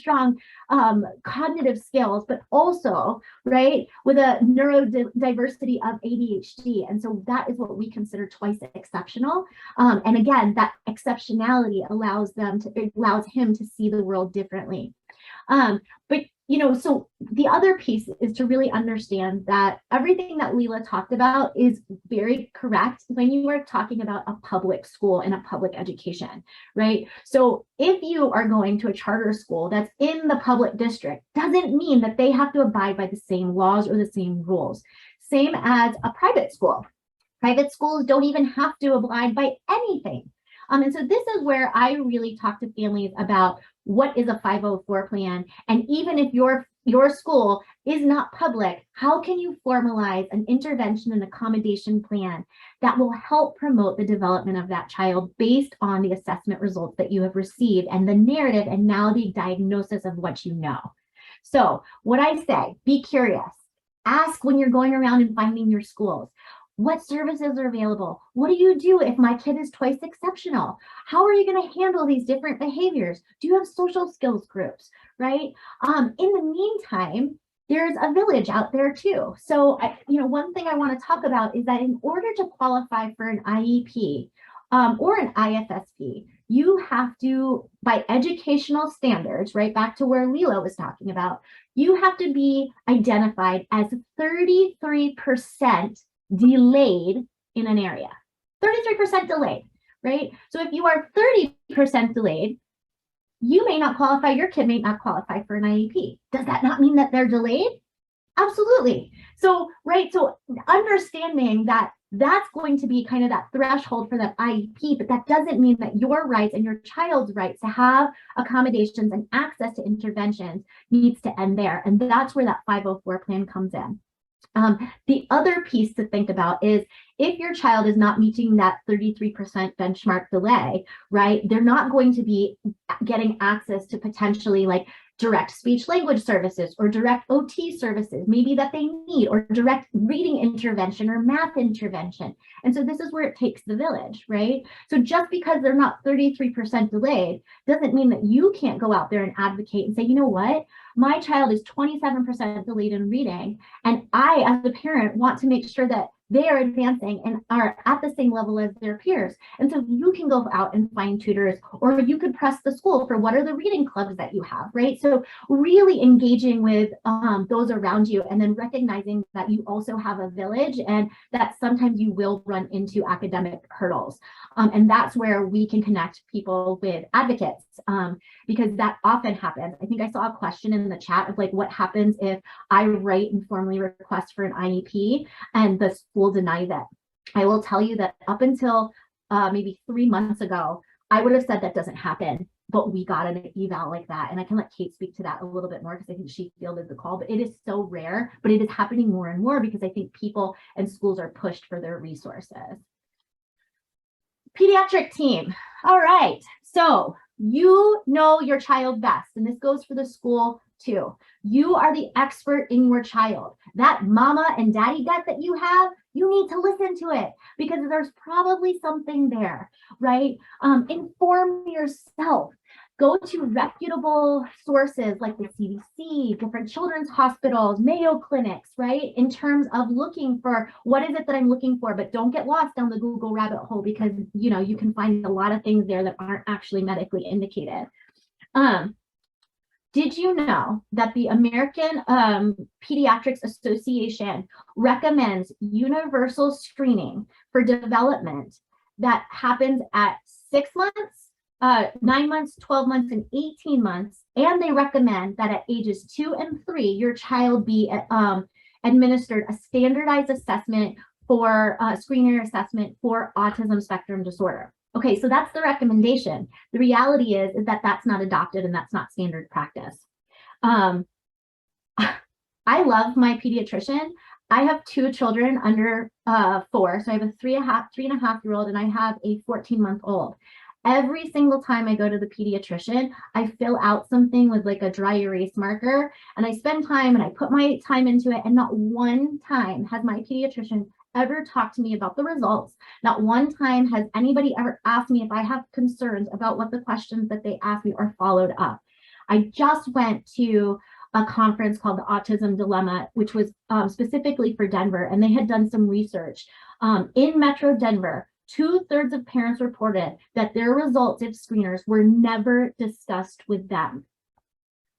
cognitive skills, but also, right, with a neurodiversity of ADHD. And so that is what we consider twice exceptional. And again, that exceptionality allows him to see the world differently. But so the other piece is to really understand that everything that Leela talked about is very correct when you are talking about a public school and a public education, right? So if you are going to a charter school that's in the public district, doesn't mean that they have to abide by the same laws or the same rules. Same as a private school. Private schools don't even have to abide by anything. And so this is where I really talk to families about what is a 504 plan. And even if your school is not public, how can you formalize an intervention and accommodation plan that will help promote the development of that child based on the assessment results that you have received and the narrative and now the diagnosis of what you know. So what I say, be curious. Ask when you're going around and finding your schools. What services are available? What do you do if my kid is twice exceptional? How are you going to handle these different behaviors? Do you have social skills groups, right? In the meantime, there's a village out there too. So, one thing I want to talk about is that in order to qualify for an IEP or an IFSP, you have to, by educational standards, right back to where Leela was talking about, you have to be identified as 33% delayed in an area. 33% delayed, right? So if you are 30% delayed, you may not qualify, your kid may not qualify for an IEP. Does that not mean that they're delayed? Absolutely. So, right, so understanding that that's going to be kind of that threshold for that IEP, but that doesn't mean that your rights and your child's rights to have accommodations and access to interventions needs to end there. And that's where that 504 plan comes in. The other piece to think about is if your child is not meeting that 33% benchmark delay, right, they're not going to be getting access to potentially like direct speech language services or direct OT services, maybe that they need, or direct reading intervention or math intervention. And so this is where it takes the village, right? So just because they're not 33% delayed doesn't mean that you can't go out there and advocate and say, you know what, my child is 27% delayed in reading, and I, as a parent, want to make sure that they are advancing and are at the same level as their peers. And so you can go out and find tutors, or you could press the school for what are the reading clubs that you have, right? So really engaging with those around you, and then recognizing that you also have a village and that sometimes you will run into academic hurdles. And that's where we can connect people with advocates, because that often happens. I think I saw a question in the chat of like, what happens if I write and formally request for an IEP and the school denies it? I will tell you that up until maybe 3 months ago, I would have said that doesn't happen. but we got an eval like that. And I can let Kate speak to that a little bit more because I think she fielded the call, but it is so rare, but it is happening more and more because I think people and schools are pushed for their resources. Pediatric team. All right. So you know your child best, and this goes for the school too. You are the expert in your child. That mama and daddy gut that you have, you need to listen to it because there's probably something there, right? Inform yourself. Go to reputable sources like the CDC, different children's hospitals, Mayo clinics, right? In terms of looking for what is it that I'm looking for, but don't get lost down the Google rabbit hole because you can find a lot of things there that aren't actually medically indicated. Did you know that the American Pediatrics Association recommends universal screening for development that happens at 6 months, 9 months, 12 months, and 18 months. And they recommend that at ages 2 and 3, your child be administered a standardized assessment for screening assessment for autism spectrum disorder. Okay, so that's the recommendation. The reality is that that's not adopted and that's not standard practice. I love my pediatrician. I have 2 children under 4. So I have a 3.5-year-old, and I have a 14-month-old. Every single time I go to the pediatrician, I fill out something with like a dry erase marker, and I spend time and I put my time into it. And not one time has my pediatrician ever talked to me about the results. Not one time has anybody ever asked me if I have concerns about what the questions that they asked me are followed up. I just went to a conference called the Autism Dilemma, which was specifically for Denver, and they had done some research. In Metro Denver, 2/3 of parents reported that their results of screeners were never discussed with them,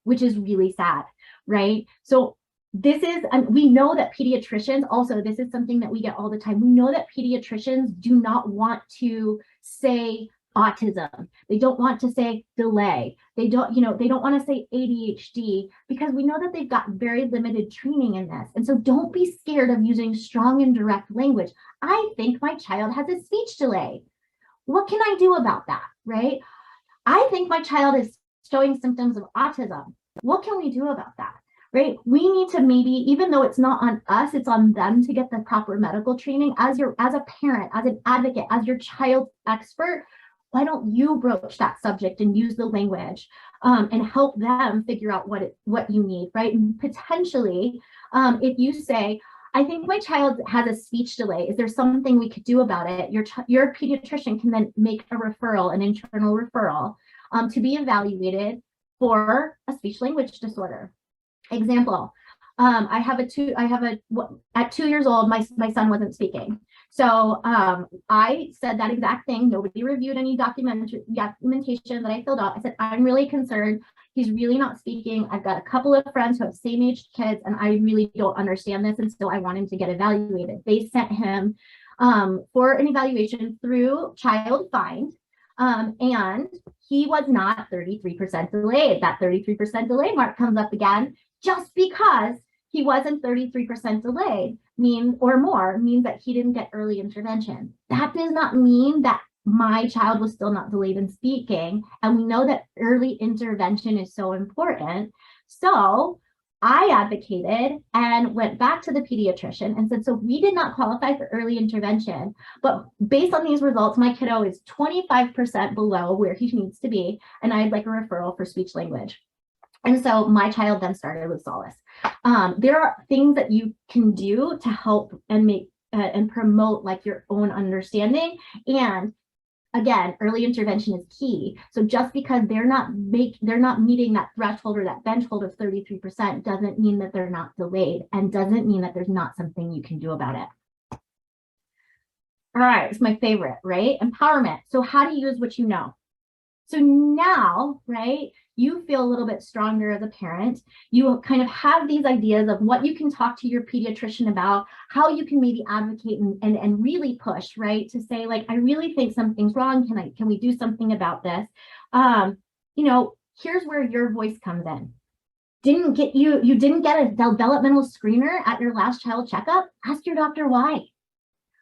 which is really sad, right? So this is, we know that pediatricians, also, this is something that we get all the time. We know that pediatricians do not want to say autism. They don't want to say delay. They don't want to say ADHD because we know that they've got very limited training in this. And so don't be scared of using strong and direct language. I think my child has a speech delay. What can I do about that, right? I think my child is showing symptoms of autism. What can we do about that? Right? We need to maybe, even though it's not on us, it's on them to get the proper medical training. As a parent, as an advocate, as your child's expert, why don't you broach that subject and use the language and help them figure out what you need, right? And potentially, if you say, I think my child has a speech delay, is there something we could do about it? Your pediatrician can then make a referral, an internal referral, to be evaluated for a speech language disorder. Example, at 2 years old, my son wasn't speaking. So I said that exact thing. Nobody reviewed any documentation that I filled out. I said, I'm really concerned. He's really not speaking. I've got a couple of friends who have same-aged kids, and I really don't understand this. And so I want him to get evaluated. They sent him for an evaluation through Child Find. And he was not 33% delayed. That 33% delay mark comes up again. Just because he wasn't 33% delayed means that he didn't get early intervention. That does not mean that my child was still not delayed in speaking. And we know that early intervention is so important. So I advocated and went back to the pediatrician and said, so we did not qualify for early intervention, but based on these results, my kiddo is 25% below where he needs to be. And I'd like a referral for speech language. And so my child then started with Solace. There are things that you can do to help and make and promote like your own understanding. And again, early intervention is key. So just because they're not meeting that threshold or that benchhold of 33% doesn't mean that they're not delayed, and doesn't mean that there's not something you can do about it. All right, it's my favorite, right? Empowerment. So how to use what you know. So now, right, you feel a little bit stronger as a parent. You kind of have these ideas of what you can talk to your pediatrician about, how you can maybe advocate and really push, right, to say, like, I really think something's wrong. Can we do something about this? Here's where your voice comes in. You didn't get a developmental screener at your last child checkup? Ask your doctor why.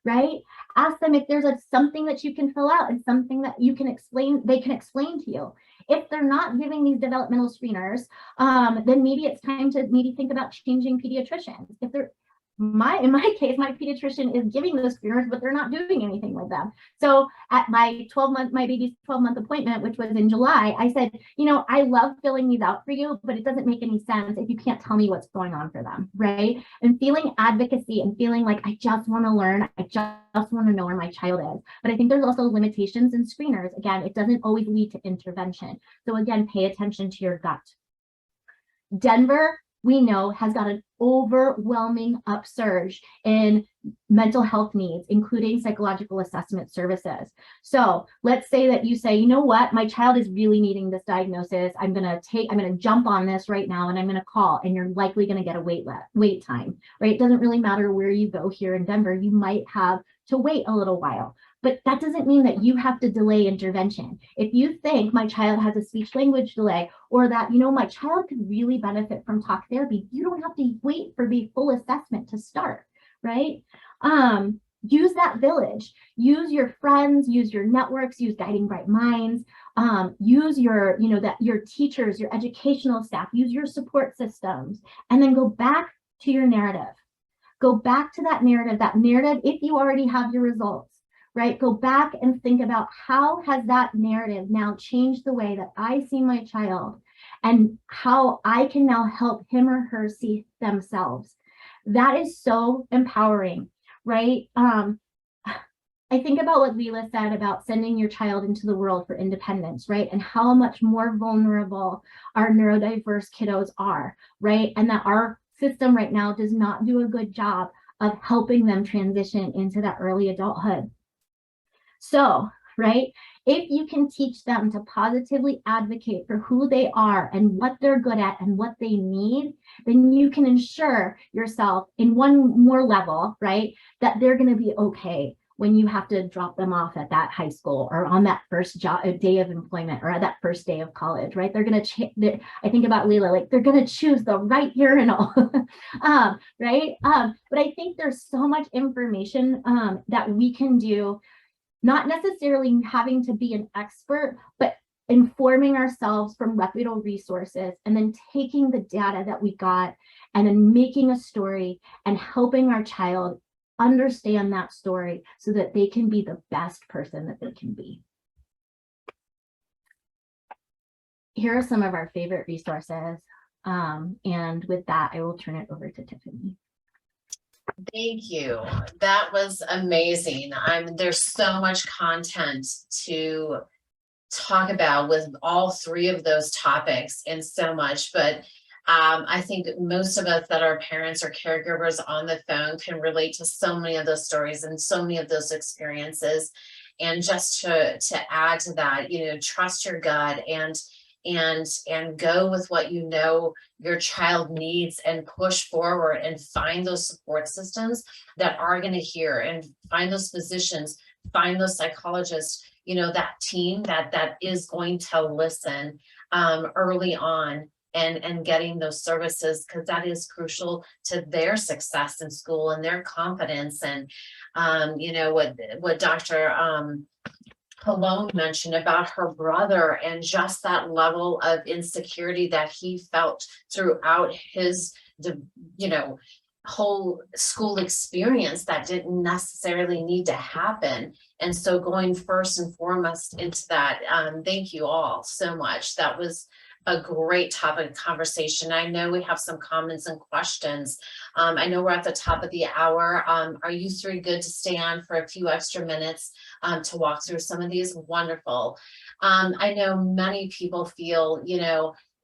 Right? Ask them if there's something that you can fill out and something that you can explain, they can explain to you. If they're not giving these developmental screeners, then maybe it's time to think about changing pediatricians. If they're in my case, my pediatrician is giving those screeners, but they're not doing anything with them. So at my baby's 12-month appointment, which was in July, I said, I love filling these out for you, but it doesn't make any sense if you can't tell me what's going on for them, right? And feeling advocacy and feeling like I just want to learn, I just want to know where my child is. But I think there's also limitations in screeners. Again, it doesn't always lead to intervention. So again, pay attention to your gut. Denver, we know, has got an overwhelming upsurge in mental health needs, including psychological assessment services. So let's say that you say, you know what, my child is really needing this diagnosis. I'm going to jump on this right now and I'm going to call, and you're likely going to get a wait time, right? It doesn't really matter where you go here in Denver. You might have to wait a little while. But that doesn't mean that you have to delay intervention. If you think my child has a speech language delay, or that, my child could really benefit from talk therapy, you don't have to wait for the full assessment to start, right? Use that village, use your friends, use your networks, use Guiding Bright Minds, use your, your teachers, your educational staff, use your support systems, and then go back to your narrative. Go back to that narrative, if you already have your results. Right? Go back and think about how has that narrative now changed the way that I see my child and how I can now help him or her see themselves. That is so empowering, right? I think about what Leela said about sending your child into the world for independence, right? And how much more vulnerable our neurodiverse kiddos are, right? And that our system right now does not do a good job of helping them transition into that early adulthood. So, right, if you can teach them to positively advocate for who they are and what they're good at and what they need, then you can ensure yourself in one more level, right, that they're going to be okay when you have to drop them off at that high school or on that first day of employment or at that first day of college, right? They're going to, I think about Leela, like they're going to choose the right urinal, right? But I think there's so much information that we can do, not necessarily having to be an expert, but informing ourselves from reputable resources and then taking the data that we got and then making a story and helping our child understand that story so that they can be the best person that they can be. Here are some of our favorite resources. And with that, I will turn it over to Tiffany. Thank you. That was amazing. There's so much content to talk about with all three of those topics and so much, but I think most of us that are parents or caregivers on the phone can relate to so many of those stories and so many of those experiences. And just to add to that, trust your gut and go with what your child needs and push forward and find those support systems that are going to hear, and find those physicians, find those psychologists, that team that is going to listen early on and getting those services, because that is crucial to their success in school and their confidence. And what Dr. Palone mentioned about her brother and just that level of insecurity that he felt throughout his, whole school experience that didn't necessarily need to happen. And so going first and foremost into that, thank you all so much. That was a great topic of conversation. I know we have some comments and questions. I know we're at the top of the hour. Are you three good to stay on for a few extra minutes to walk through some of these? Wonderful. I know many people feel,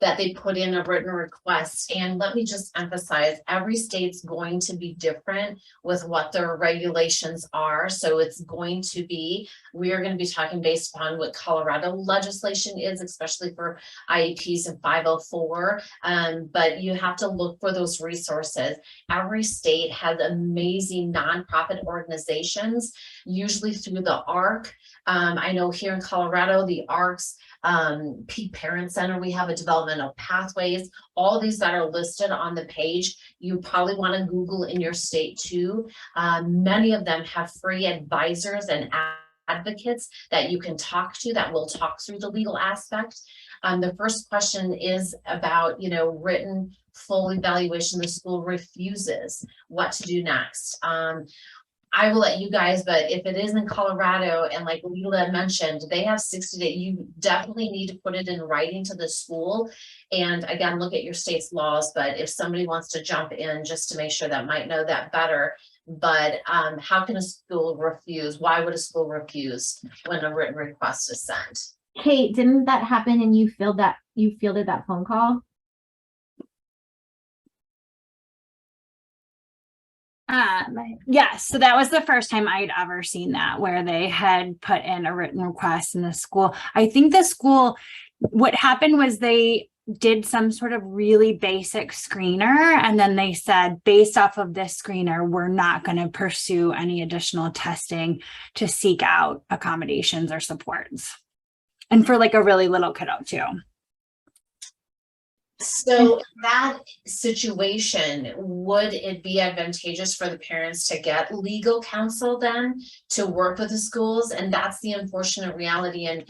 that they put in a written request. And let me just emphasize, every state's going to be different with what their regulations are. So it's going to be, we are going to be talking based upon what Colorado legislation is, especially for IEPs and 504. But you have to look for those resources. Every state has amazing nonprofit organizations, usually through the ARC. I know here in Colorado, the ARC's Peak Parent Center, we have a developmental pathways, all these that are listed on the page. You probably want to Google in your state too. Many of them have free advisors and advocates that you can talk to that will talk through the legal aspect. The first question is about, written full evaluation. The school refuses what to do next. I will let you guys, but if it is in Colorado, and like Leila mentioned, they have 60 days, you definitely need to put it in writing to the school. And again, look at your state's laws, but if somebody wants to jump in just to make sure, that might know that better. But how can a school refuse? Why would a school refuse when a written request is sent? Kate, didn't that happen and you fielded that phone call? Yes, so that was the first time I'd ever seen that, where they had put in a written request in the school. I think the school, what happened was they did some sort of really basic screener, and then they said, based off of this screener, we're not going to pursue any additional testing to seek out accommodations or supports. And for like a really little kiddo too. So that situation, would it be advantageous for the parents to get legal counsel then to work with the schools? And that's the unfortunate reality. And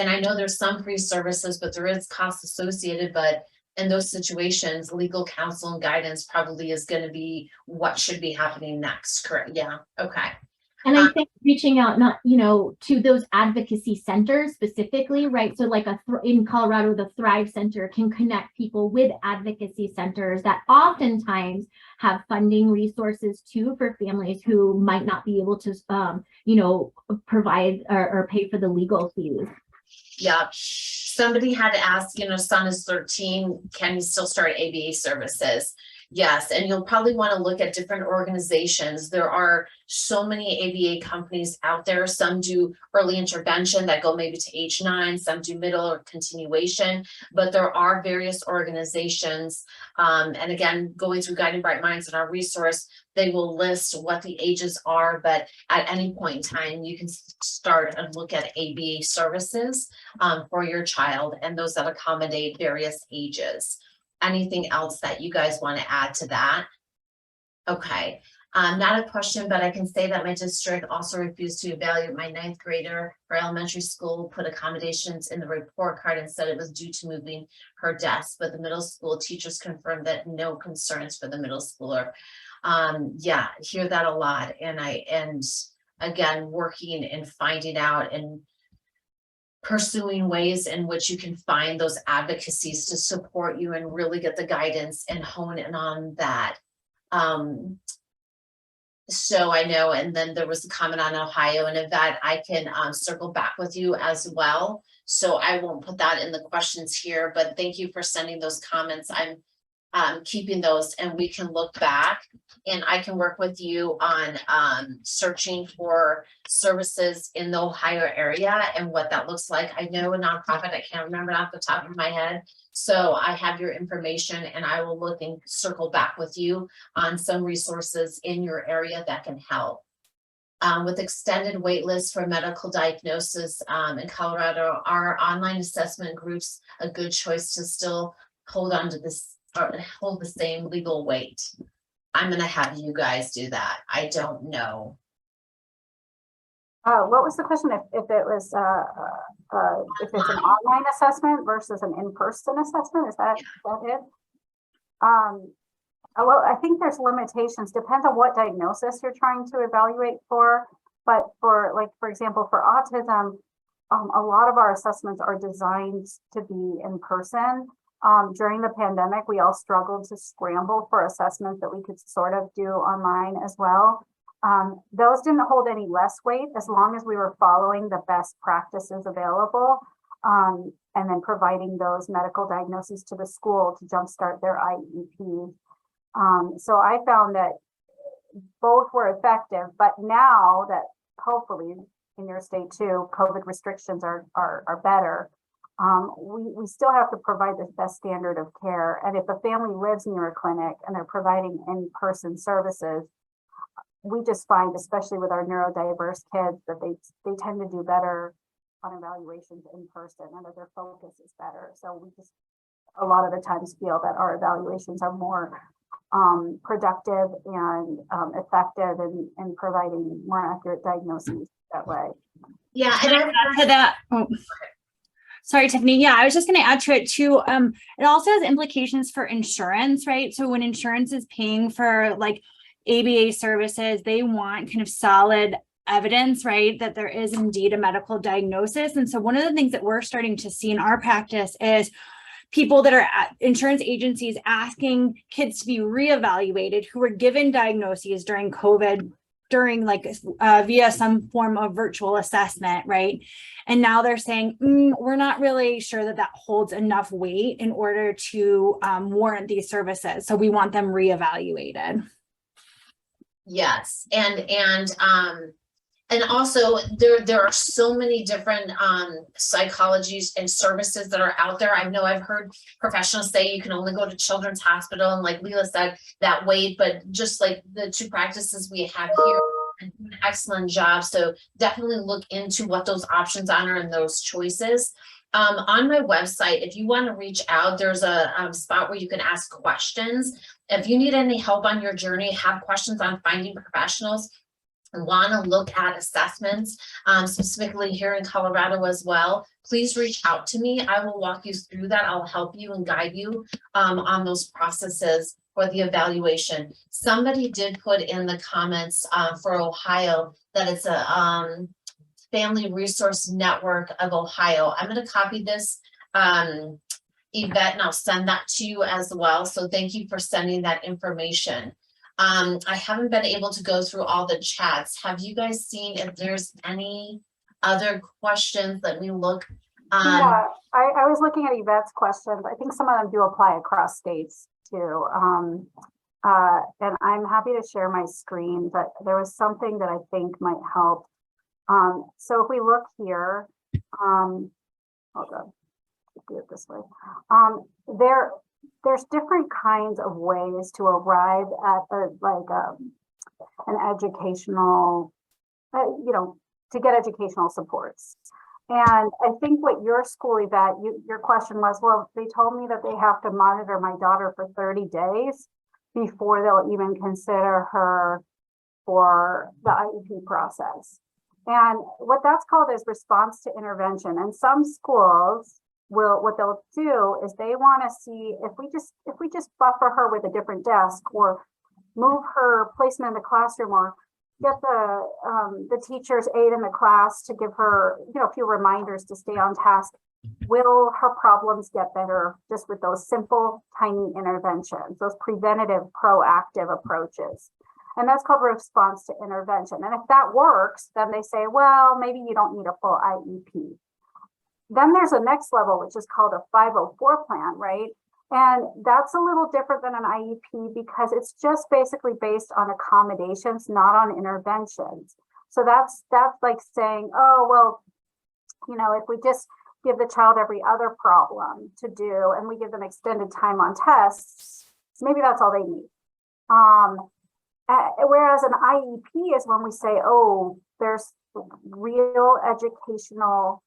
I know there's some free services, but there is cost associated. But in those situations, legal counsel and guidance probably is going to be what should be happening next. Correct? Yeah. Okay. And I think reaching out, not, to those advocacy centers specifically, right? So like in Colorado, the Thrive Center can connect people with advocacy centers that oftentimes have funding resources too for families who might not be able to, provide or pay for the legal fees. Yeah. Somebody had asked, son is 13, can he still start ABA services? Yes, and you'll probably want to look at different organizations. There are so many ABA companies out there. Some do early intervention that go maybe to age 9, some do middle or continuation, but there are various organizations. And again, going through Guiding Bright Minds in our resource, they will list what the ages are, but at any point in time, you can start and look at ABA services for your child, and those that accommodate various ages. Anything else that you guys want to add to that? Okay, not a question, but I can say that my district also refused to evaluate my 9th grader for elementary school, put accommodations in the report card and said it was due to moving her desk, but the middle school teachers confirmed that no concerns for the middle schooler. Yeah, hear that a lot. And again, working and finding out and pursuing ways in which you can find those advocacies to support you and really get the guidance and hone in on that. So I know, and then there was a comment on Ohio, and if that I can circle back with you as well. So I won't put that in the questions here, but thank you for sending those comments. I'm keeping those, and we can look back, and I can work with you on searching for services in the Ohio area and what that looks like. I know a nonprofit, I can't remember off the top of my head. So I have your information, and I will look and circle back with you on some resources in your area that can help. With extended wait lists for medical diagnosis in Colorado, are online assessment groups a good choice to still hold on to this or hold the same legal weight? I'm going to have you guys do that. I don't know. What was the question? If it was if it's an online assessment versus an in-person assessment, is that it? Well, I think there's limitations. Depends on what diagnosis you're trying to evaluate for. But for example, for autism, a lot of our assessments are designed to be in person. During the pandemic, we all struggled to scramble for assessments that we could sort of do online as well. Those didn't hold any less weight as long as we were following the best practices available, and then providing those medical diagnoses to the school to jumpstart their IEP. So I found that both were effective, but now that hopefully in your state too, COVID restrictions are better. We still have to provide the best standard of care. And if a family lives near a clinic and they're providing in-person services, we just find, especially with our neurodiverse kids, that they tend to do better on evaluations in person and that their focus is better. So we just a lot of the times feel that our evaluations are more productive and effective in providing more accurate diagnoses that way. Yeah, and to that. Sorry, Tiffany. Yeah, I was just going to add to it too. It also has implications for insurance, right? So when insurance is paying for like ABA services, they want kind of solid evidence, right, that there is indeed a medical diagnosis. And so one of the things that we're starting to see in our practice is people that are at insurance agencies asking kids to be reevaluated who were given diagnoses during COVID, during like via some form of virtual assessment, right? And now they're saying, we're not really sure that that holds enough weight in order to warrant these services. So we want them reevaluated. Yes, and also there are so many different psychologies and services that are out there. I know I've heard professionals say you can only go to Children's Hospital, and like Leela said, that wait, but just like the two practices we have here and do an excellent job. So definitely look into what those options are and those choices. On my website, if you want to reach out, there's a spot where you can ask questions. If you need any help on your journey, have questions on finding professionals, and want to look at assessments, specifically here in Colorado as well, please reach out to me. I will walk you through that. I'll help you and guide you on those processes for the evaluation. Somebody did put in the comments for Ohio that it's a Family Resource Network of Ohio. I'm going to copy this, Yvette, and I'll send that to you as well. So thank you for sending that information. I haven't been able to go through all the chats. Have you guys seen if there's any other questions? Let me look. Yeah, I was looking at Yvette's questions. I think some of them do apply across states too. And I'm happy to share my screen, but there was something that I think might help. So if we look here, hold on, do it this way. There's different kinds of ways to arrive at an educational, to get educational supports. And I think what your school, Yvette, your question was, well, they told me that they have to monitor my daughter for 30 days before they'll even consider her for the IEP process. And what that's called is response to intervention. And some schools what they'll do is they want to see if we just buffer her with a different desk or move her placement in the classroom or get the teacher's aide in the class to give her a few reminders to stay on task, will her problems get better just with those simple tiny interventions, those preventative proactive approaches? And that's called response to intervention. And if that works, then they say, well, maybe you don't need a full IEP. Then there's a next level, which is called a 504 plan, right? And that's a little different than an IEP because it's just basically based on accommodations, not on interventions. So that's like saying, oh, well, if we just give the child every other problem to do and we give them extended time on tests, maybe that's all they need. Whereas an IEP is when we say, oh, there's real educational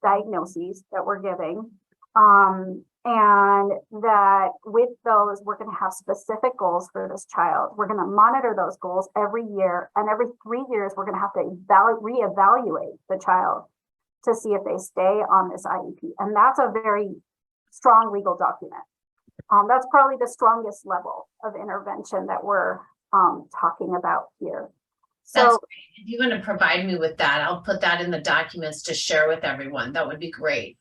diagnoses that we're giving, and that with those, we're going to have specific goals for this child. We're going to monitor those goals every year, and every 3 years, we're going to have to reevaluate the child to see if they stay on this IEP. And that's a very strong legal document. That's probably the strongest level of intervention that we're talking about here. That's So great. If you're going to provide me with that, I'll put that in the documents to share with everyone. That would be great.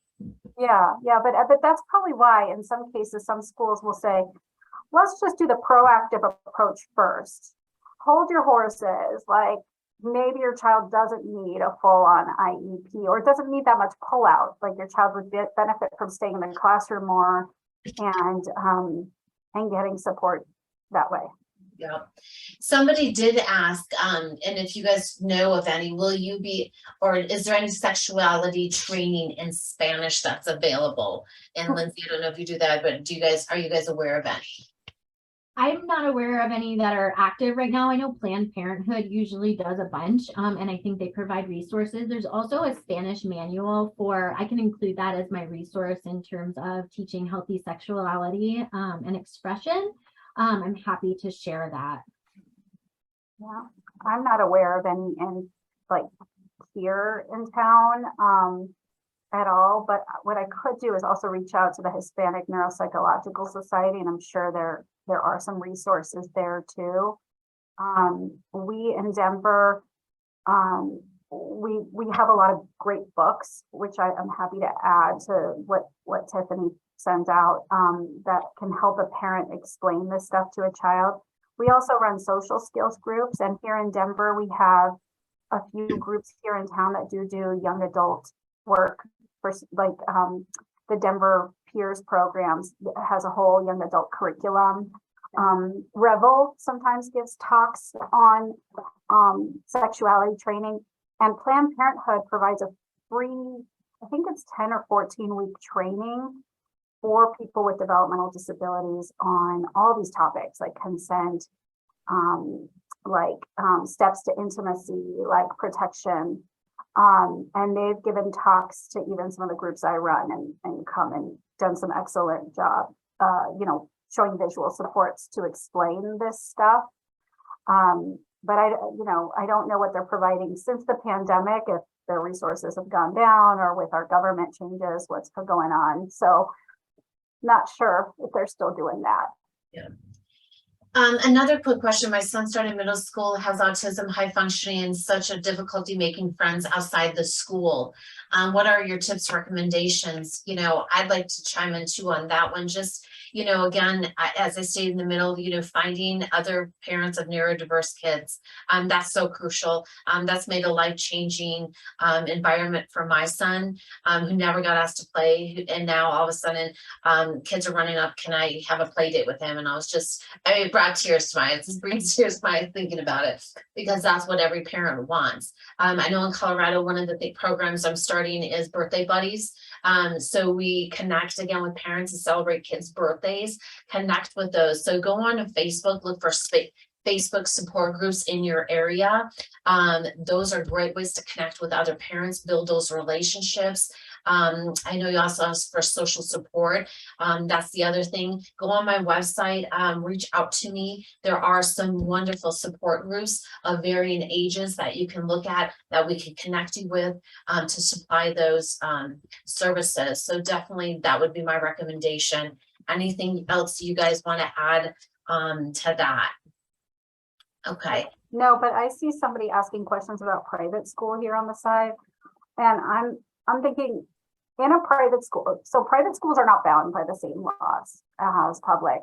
yeah, but that's probably why in some cases, some schools will say, let's just do the proactive approach first. Hold your horses, like maybe your child doesn't need a full-on IEP or doesn't need that much pullout, like your child would benefit from staying in the classroom more and getting support that way. Yeah. Somebody did ask, and if you guys know of any, will you be, or is there any sexuality training in Spanish that's available? And Lindsay, I don't know if you do that, but are you guys aware of any? I'm not aware of any that are active right now. I know Planned Parenthood usually does a bunch, and I think they provide resources. There's also a Spanish manual I can include that as my resource in terms of teaching healthy sexuality and expression. I'm happy to share that. Yeah, I'm not aware of any in like here in town. at all, but what I could do is also reach out to the Hispanic Neuropsychological Society, and I'm sure there are some resources there too. We in Denver, we have a lot of great books, which I'm happy to add to what Tiffany sends out, that can help a parent explain this stuff to a child. We also run social skills groups, and here in Denver, we have a few groups here in town that do young adult work for like the Denver Peers programs has a whole young adult curriculum. Revel sometimes gives talks on sexuality training, and Planned Parenthood provides a free, I think it's 10 or 14-week training for people with developmental disabilities on all these topics like consent, steps to intimacy, like protection. And they've given talks to even some of the groups I run and come and done some excellent job, showing visual supports to explain this stuff. But I don't know what they're providing since the pandemic, if their resources have gone down or with our government changes, what's going on. So not sure if they're still doing that. Yeah. Another quick question. My son started middle school, has autism, high functioning, and such a difficulty making friends outside the school. What are your tips, recommendations? I'd like to chime in too on that one. Just, again, as I stated in the middle, finding other parents of neurodiverse kids. That's so crucial. That's made a life-changing environment for my son, who never got asked to play. And now all of a sudden, kids are running up, can I have a play date with him? And it brought tears to my eyes. It brings tears to my eyes thinking about it, because that's what every parent wants. I know in Colorado, one of the big programs I'm starting is birthday buddies. So we connect again with parents and celebrate kids' birthdays, connect with those. So go on to Facebook, look for Facebook support groups in your area. Those are great ways to connect with other parents, build those relationships. I know you also asked for social support. That's the other thing. Go on my website, reach out to me. There are some wonderful support groups of varying ages that you can look at, that we can connect you with, to supply those services. So definitely that would be my recommendation. Anything else you guys want to add to that? Okay. No, but I see somebody asking questions about private school here on the side, and I'm thinking, in a private school, so private schools are not bound by the same laws as public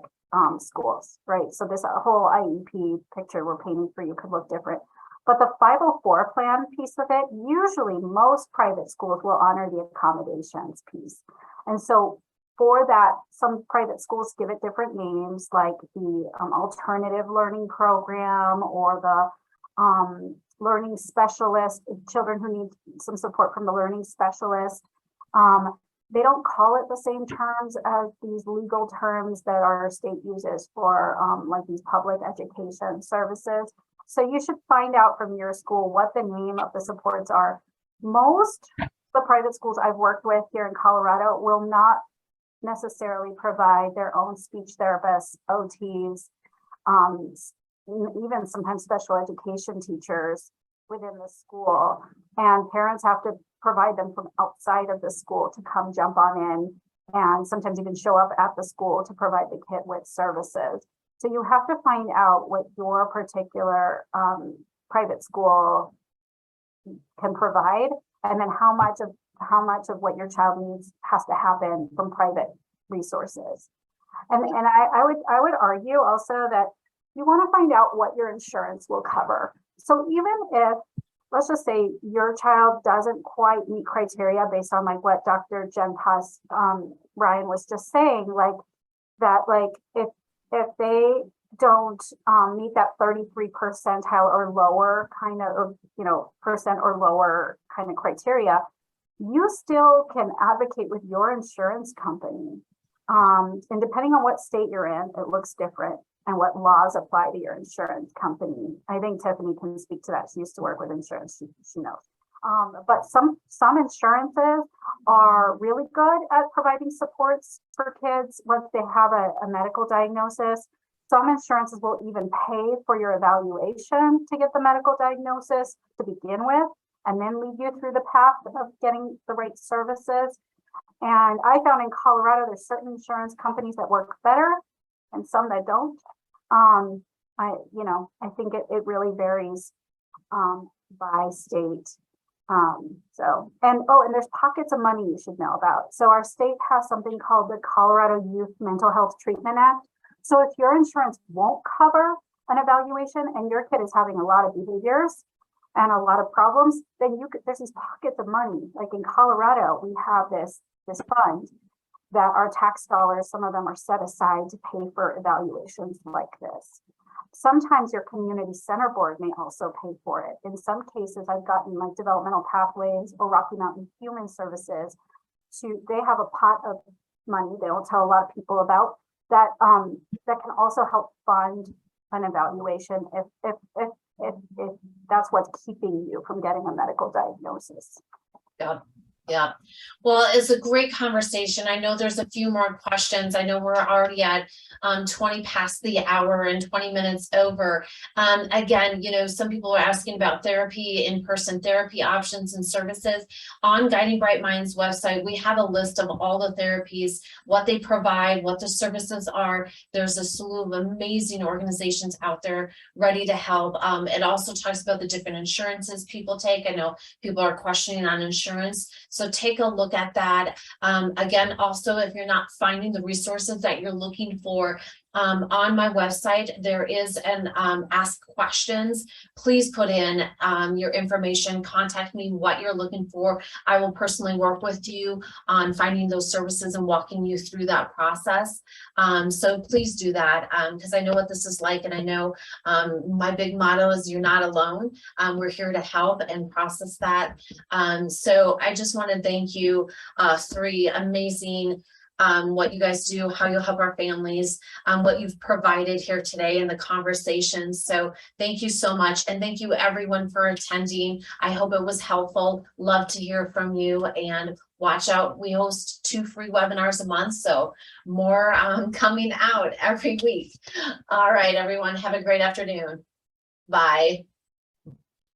schools, right? So this whole IEP picture we're painting for you could look different. But the 504 plan piece of it, usually most private schools will honor the accommodations piece. And so for that, some private schools give it different names, like the alternative learning program, or the learning specialist, children who need some support from the learning specialist. They don't call it the same terms as these legal terms that our state uses for like these public education services. So you should find out from your school what the name of the supports are. Most the private schools I've worked with here in Colorado will not necessarily provide their own speech therapists, OTs, even sometimes special education teachers within the school, and parents have to provide them from outside of the school to come jump on in, and sometimes even show up at the school to provide the kid with services. So you have to find out what your particular private school can provide, and then how much of what your child needs has to happen from private resources. And I would argue also that you want to find out what your insurance will cover. So even if, let's just say your child doesn't quite meet criteria based on like what Dr. Jen Puss, Ryan was just saying, like that, like if they don't meet that 33 percentile or lower kind of, percent or lower kind of criteria, you still can advocate with your insurance company. And depending on what state you're in, it looks different, and what laws apply to your insurance company. I think Tiffany can speak to that. She used to work with insurance, she knows. But some insurances are really good at providing supports for kids once they have a medical diagnosis. Some insurances will even pay for your evaluation to get the medical diagnosis to begin with. and then lead you through the path of getting the right services. And I found in Colorado, there's certain insurance companies that work better and some that don't. I think it really varies by state. And there's pockets of money you should know about. So our state has something called the Colorado Youth Mental Health Treatment Act. So if your insurance won't cover an evaluation and your kid is having a lot of behaviors and a lot of problems, then there's these pockets of money. Like in Colorado, we have this fund that our tax dollars, some of them are set aside to pay for evaluations like this. Sometimes your community center board may also pay for it. In some cases, I've gotten like Developmental Pathways or Rocky Mountain Human Services they have a pot of money they don't tell a lot of people about that can also help fund an evaluation if that's what's keeping you from getting a medical diagnosis. Yeah. Well, it's a great conversation. I know there's a few more questions. I know we're already at 20 past the hour and 20 minutes over. Again, some people are asking about therapy, in-person therapy options and services. On Guiding Bright Minds website, we have a list of all the therapies, what they provide, what the services are. There's a slew of amazing organizations out there ready to help. It also talks about the different insurances people take. I know people are questioning on insurance. So take a look at that. Again, also, if you're not finding the resources that you're looking for, on my website, there is an ask questions. Please put in your information, contact me, what you're looking for. I will personally work with you on finding those services and walking you through that process. So please do that because I know what this is like. And I know my big motto is you're not alone. We're here to help and process that. So I just want to thank you, three amazing what you guys do, how you help our families, what you've provided here today in the conversation. So thank you so much. And thank you everyone for attending. I hope it was helpful. Love to hear from you and watch out. We host 2 free webinars a month. So more coming out every week. All right, everyone, have a great afternoon. Bye.